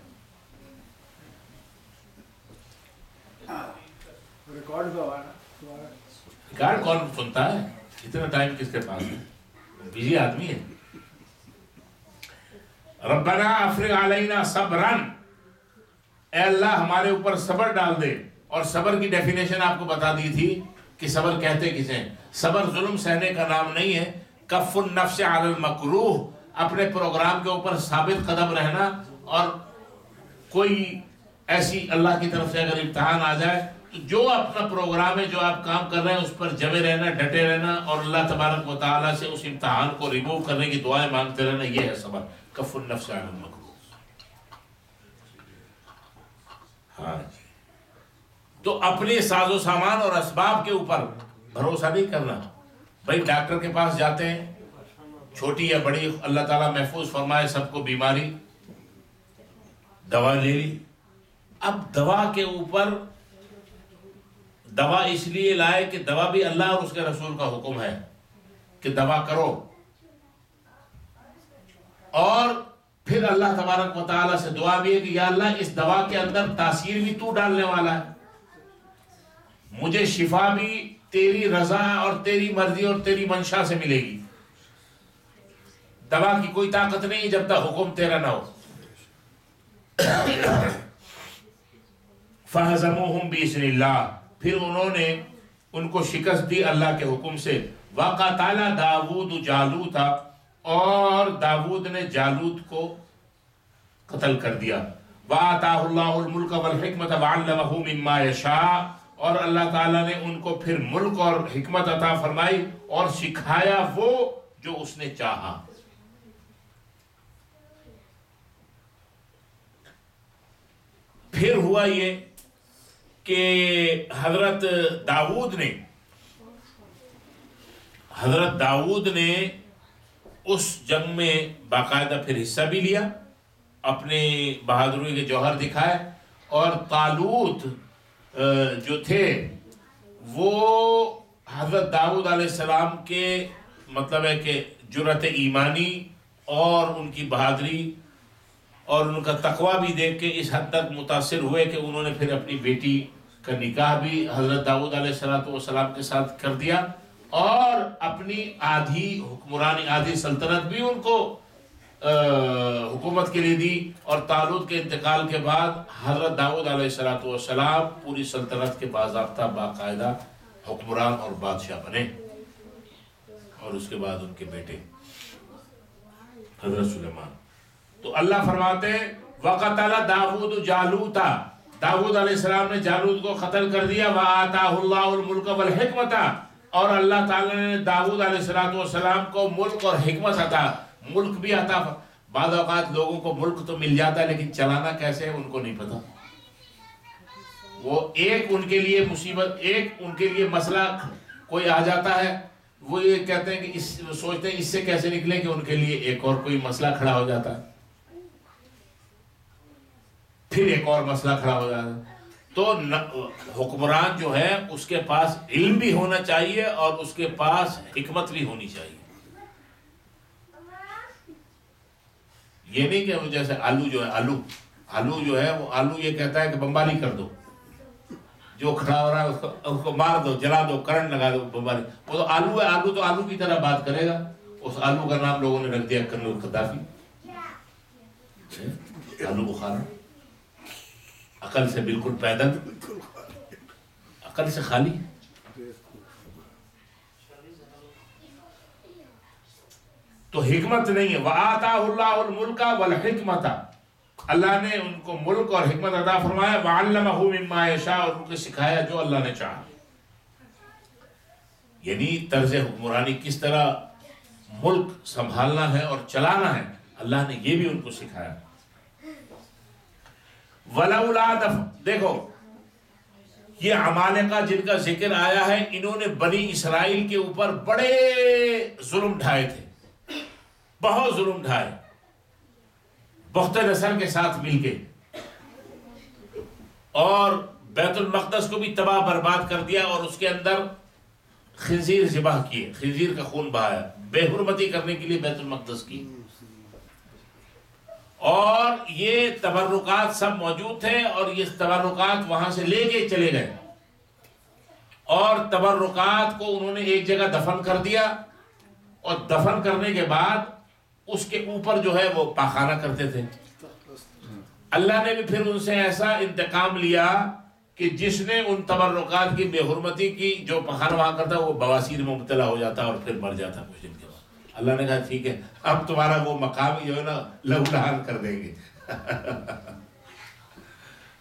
ریکارڈ کون سنتا ہے؟ اتنا ٹائم کس کے پاس ہے؟ بزی آدمی ہے. ربنا افرغ علینا صبرا، اے اللہ ہمارے اوپر صبر ڈال دے. اور صبر کی ڈیفینیشن آپ کو بتا دی تھی کہ صبر کہتے کسے. صبر ظلم سہنے کا نام نہیں ہے. کف النفس علی المکروہ، اپنے پروگرام کے اوپر ثابت قدم رہنا، اور کوئی ایسی اللہ کی طرف سے اگر امتحان آ جائے تو جو اپنا پروگرام ہے، جو آپ کام کر رہے ہیں اس پر جمے رہنا، ڈٹے رہنا، اور اللہ تبارک و تعالیٰ سے اس امتحان کو ریموو کرنے کی دعائیں مانگتے رہنا، یہ ہے صبر. کف النفس علی المکروہ. ہاں جی. تو اپنے ساز و سامان اور اسباب کے اوپر بھروسہ نہیں کرنا. بھائی ڈاکٹر کے پاس جاتے ہیں، چھوٹی یا بڑی اللہ تعالیٰ محفوظ فرمائے سب کو بیماری، دوا لے لی. اب دوا کے اوپر دوا اس لیے لائے کہ دوا بھی اللہ اور اس کے رسول کا حکم ہے کہ دوا کرو، اور پھر اللہ تبارک و تعالیٰ سے دعا بھی ہے کہ یا اللہ اس دوا کے اندر تاثیر بھی تو ڈالنے والا ہے، مجھے شفا بھی تیری رضا اور تیری مرضی اور تیری منشا سے ملے گی. دوا کی کوئی طاقت نہیں جب تک حکم تیرا نہ ہو. فَهَزَمُوهُمْ بِإِذْنِ اللَّهِ، پھر انہوں نے ان کو شکست دی اللہ کے حکم سے. وَقَتَلَ داود جالوت، اور داود نے جالوت کو قتل کر دیا. وَآتَاهُ اللَّهُ الْمُلْكَ وَالْحِكْمَةَ وَعَلَّمَهُ مِمَّا يَشَاءُ، اور اللہ تعالیٰ نے ان کو پھر ملک اور حکمت عطا فرمائی اور سکھایا وہ جو اس نے چاہا. پھر ہوا یہ کہ حضرت داؤد نے اس جنگ میں باقاعدہ پھر حصہ بھی لیا، اپنے بہادری کے جوہر دکھائے. اور طالوت جو تھے وہ حضرت داؤد علیہ السلام کے مطلب ہے کہ جرأت ایمانی اور ان کی بہادری اور ان کا تقوی بھی دیکھ کے اس حد تک متاثر ہوئے کہ انہوں نے پھر اپنی بیٹی کا نکاح بھی حضرت داؤد علیہ السلام کے ساتھ کر دیا، اور اپنی آدھی حکمرانی، آدھی سلطنت بھی ان کو حکومت کے لیے دی. اور طالوت کے انتقال کے بعد حضرت داؤد علیہ السلام پوری سلطنت کے باضابطہ باقاعدہ حکمران اور بادشاہ بنے. اور اس کے بعد ان کے بیٹے حضرت سلیمان. تو اللہ فرماتے ہیں وَقَتَلَ داود جالوتا، داود علیہ السلام نے جالوت کو قتل کر دیا. وَآتَاهُ اللَّهُ الْمُلْكَ وَالْحِكْمَةَ، اور اللہ تعالیٰ نے داود علیہ السلام کو ملک اور حکمت عطا، ملک بھی عطا. بعض اوقات لوگوں کو ملک تو مل جاتا ہے لیکن چلانا کیسے ہے ان کو نہیں پتا. وہ ایک ان کے لیے مصیبت، ایک ان کے لیے مسئلہ کوئی آ جاتا ہے، وہ یہ کہتے ہیں کہ سوچتے ہیں اس سے کیسے نکلیں، کہ ان کے لیے ایک اور کوئی مسئلہ کھڑا ہو جاتا ہے، پھر ایک اور مسئلہ کھڑا ہو جاتا ہے. تو حکمران جو ہے اس کے پاس علم بھی ہونا چاہیے اور اس کے پاس حکمت بھی ہونی چاہیے. یہ نہیں کہ وہ جیسے آلو جو ہے وہ آلو یہ کہتا ہے کہ بمباری کر دو، جو کھڑا ہو رہا ہے اس کو مار دو، جلا دو، کرنٹ لگا دو، بمباری. وہ تو آلو ہے، آلو تو آلو کی طرح بات کرے گا. اس آلو کا نام لوگوں نے رکھ دیا کرنل قذافی. آلو بخارا، عقل سے بالکل پیدل، عقل سے خالی. تو حکمت نہیں ہے. وَآتَاهُ اللَّهُ الْمُلْكَ وَالْحِكْمَةَ، اللہ نے ان کو ملک اور حکمت عطا فرمایا. وَعَلَّمَهُ مِمَّا يَشَاءُ، اور ان کو سکھایا جو اللہ نے چاہا. یعنی طرز حکمرانی کس طرح ملک سنبھالنا ہے اور چلانا ہے، اللہ نے یہ بھی ان کو سکھایا. وَلَوْلَا دَفْعُ، دیکھو یہ عمالقہ جن کا ذکر آیا ہے، انہوں نے بنی اسرائیل کے اوپر بڑے ظلم ڈھائے تھے، بہت ظلم ڈھائے، بخت نصر کے ساتھ مل کے، اور بیت المقدس کو بھی تباہ برباد کر دیا، اور اس کے اندر خنزیر ذبح کیے، خنزیر کا خون بہایا، بے حرمتی کرنے کے لیے بیت المقدس کی. اور یہ تبرکات سب موجود تھے، اور یہ تبرکات وہاں سے لے کے چلے گئے، اور تبرکات کو انہوں نے ایک جگہ دفن کر دیا، اور دفن کرنے کے بعد اس کے اوپر جو ہے وہ پاخانہ کرتے تھے. اللہ نے بھی پھر ان سے ایسا انتقام لیا کہ جس نے ان تبرکات کی بے حرمتی کی، جو پاخانہ وہاں کرتا وہ بواسیر میں مبتلا ہو جاتا اور پھر مر جاتا کچھ دن کے بعد. اللہ نے کہا ٹھیک ہے، اب تمہارا وہ مقام جو ہے نا لہو لہان کر دیں گے.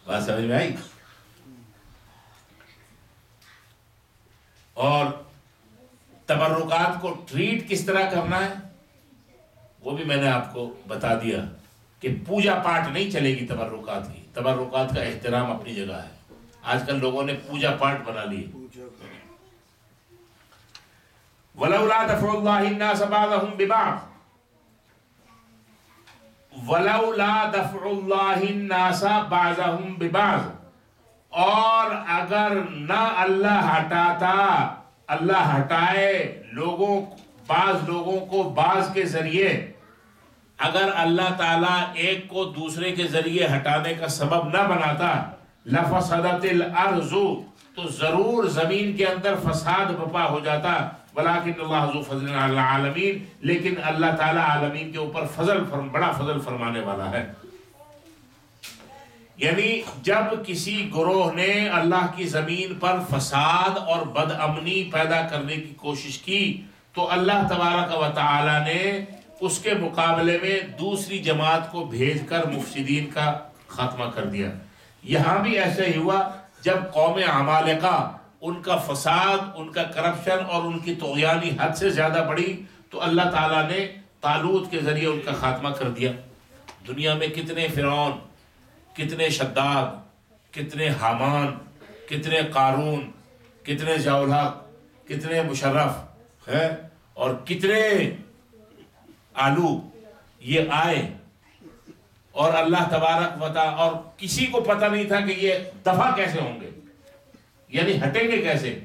بات سمجھ میں آئی؟ اور تبرکات کو ٹریٹ کس طرح کرنا ہے وہ بھی میں نے آپ کو بتا دیا کہ پوجا پاٹ نہیں چلے گی تبرکات کی. تبرکات کا احترام اپنی جگہ ہے. آج کل لوگوں نے پوجا پاٹ بنا لی. وَلَوْلَا دَفْعُ اللَّهِ النَّاسَ بَعْضَهُمْ بِبَعْضٍ، وَلَوْلَا دَفْعُ اللَّهِ النَّاسَ بَعْضَهُمْ بِبَعْضٍ، اور اگر نہ اللہ ہٹاتا، اللہ ہٹائے بعض لوگوں کو بعض کے ذریعے، اگر اللہ تعالیٰ ایک کو دوسرے کے ذریعے ہٹانے کا سبب نہ بناتا، لَفَسَدَتِ الْأَرْضُ، تو ضرور زمین کے اندر فساد بپا ہو جاتا. وَلَٰكِنَّ اللَّهَ ذُو فَضْلٍ عَلَى الْعَالَمِينَ، لیکن اللہ تعالیٰ عالمین کے اوپر بڑا فضل فرمانے والا ہے. یعنی جب کسی گروہ نے اللہ کی زمین پر فساد اور بد امنی پیدا کرنے کی کوشش کی تو اللہ تبارک و تعالی نے اس کے مقابلے میں دوسری جماعت کو بھیج کر مفسدین کا خاتمہ کر دیا. یہاں بھی ایسے ہی ہوا جب قوم عمالقہ ان کا فساد، ان کا کرپشن اور ان کی طغیانی حد سے زیادہ بڑھی تو اللہ تعالیٰ نے طالوت کے ذریعے ان کا خاتمہ کر دیا. دنیا میں کتنے فرعون، کتنے شداد، کتنے حامان، کتنے قارون، کتنے ضیاء-ال-حق، کتنے مشرف ہیں اور کتنے آلو یہ آئے اور اللہ تبارک و تعالی، اور کسی کو پتہ نہیں تھا کہ یہ دفع کیسے ہوں گے، یعنی ہٹیں گے کیسے.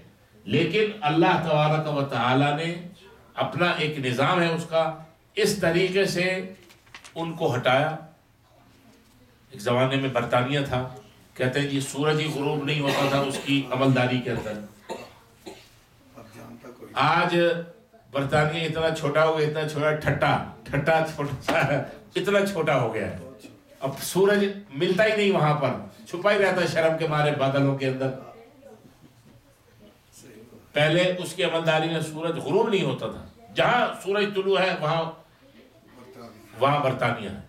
لیکن اللہ تبارک و تعالی نے اپنا ایک نظام ہے اس کا، اس طریقے سے ان کو ہٹایا. ایک زمانے میں برطانیہ تھا، کہتے ہیں جی سورج ہی غروب نہیں ہوتا تھا اس کی عملداری کے اندر. آج برطانیہ اتنا چھوٹا ہو گیا، اتنا چھوٹا، ٹھٹا چھوٹا، اتنا چھوٹا ہو گیا ہے. اب سورج ملتا ہی نہیں وہاں پر، چھپا ہی رہتا شرم کے مارے بادلوں کے اندر. پہلے اس کی عملداری میں سورج غروب نہیں ہوتا تھا، جہاں سورج طلوع ہے وہاں برطانیہ ہے.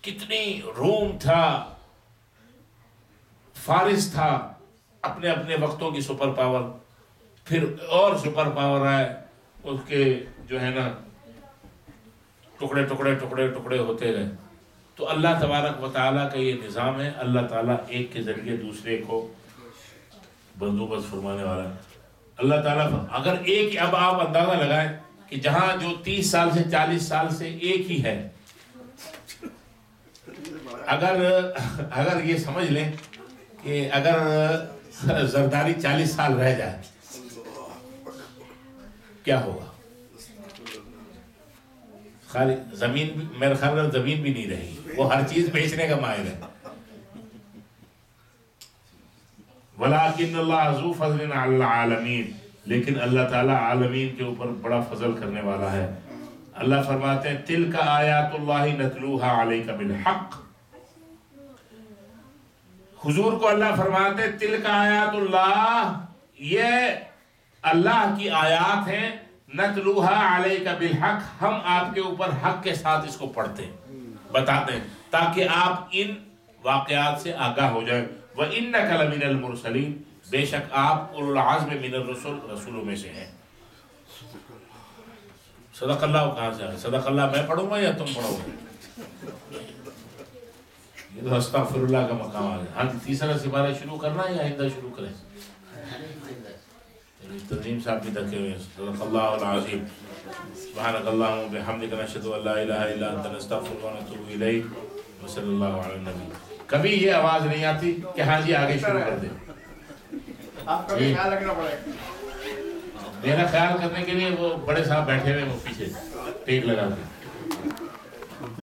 کتنی روم تھا، فارس تھا، اپنے اپنے وقتوں کی سپر پاور. پھر اور سپر پاور آئے، اس کے جو ہے نا ٹکڑے ٹکڑے ٹکڑے ٹکڑے ہوتے گئے. تو اللہ تبارک و تعالیٰ کا یہ نظام ہے، اللہ تعالیٰ ایک کے ذریعے دوسرے کو بندوبست فرمانے والا ہے. اللہ تعالیٰ اگر ایک، اب آپ اندازہ لگائیں کہ جہاں جو 30 سال سے 40 سال سے ایک ہی ہے، اگر یہ سمجھ لیں کہ اگر زرداری 40 سال رہ جائے کیا ہوگا. خالی زمین بھی، میرے خیال میں زمین بھی نہیں رہے گی، وہ ہر چیز بیچنے کا ماہر ہے. وَلَٰكِنَّ اللَّهَ ذُو فَضْلٍ عَلَى الْعَالَمِينَ، لیکن اللہ تعالیٰ عالمین کے اوپر بڑا فضل کرنے والا ہے. اللہ فرماتے ہیں تِلْكَ آیَاتُ اللَّهِ نَتْلُوهَا عَلَيْكَ بِالْحَقِّ. حضور کو اللہ فرماتے ہیں تِلْكَ آیات اللہ، یہ اللہ کی آیات ہیں، نَتْلُوهَا عَلَيْكَ بِالْحَقِّ، ہم آپ کے اوپر حق کے ساتھ اس کو پڑھتے ہیں، بتاتے ہیں تاکہ آپ ان واقعات سے آگاہ ہو جائیں. وَإِنَّكَ لَمِنَ الْمُرْسَلِينَ، بے شک آپ اولو العزم من الرسل، رسولوں میں سے ہیں. صدق اللہ کہاں سے آئے؟ صدق اللہ میں پڑھوں گا یا تم پڑھو گے؟ یہ تو استغفر اللہ کا مقام آ گیا. ہم تیسرا سپارہ شروع کرنا ہے یا آئندہ شروع کریں؟ تنظیم صاحب بھی دکھے ہوئے ہیں. صدق اللہ العظیم. سبحانک اللہم و بحمدک، نشہد ان لا الہ الا انت، نستغفرک و نتوب الیک، وصلی اللہ علی النبی. کبھی یہ آواز نہیں آتی کہ ہاں جی آگے شروع کر دیں. آپ کا بھی خیال رکھنا پڑے گا. میرا خیال کرنے کے لیے وہ بڑے صاحب بیٹھے ہوئے ہیں وہ پیچھے ٹیک لگا کے.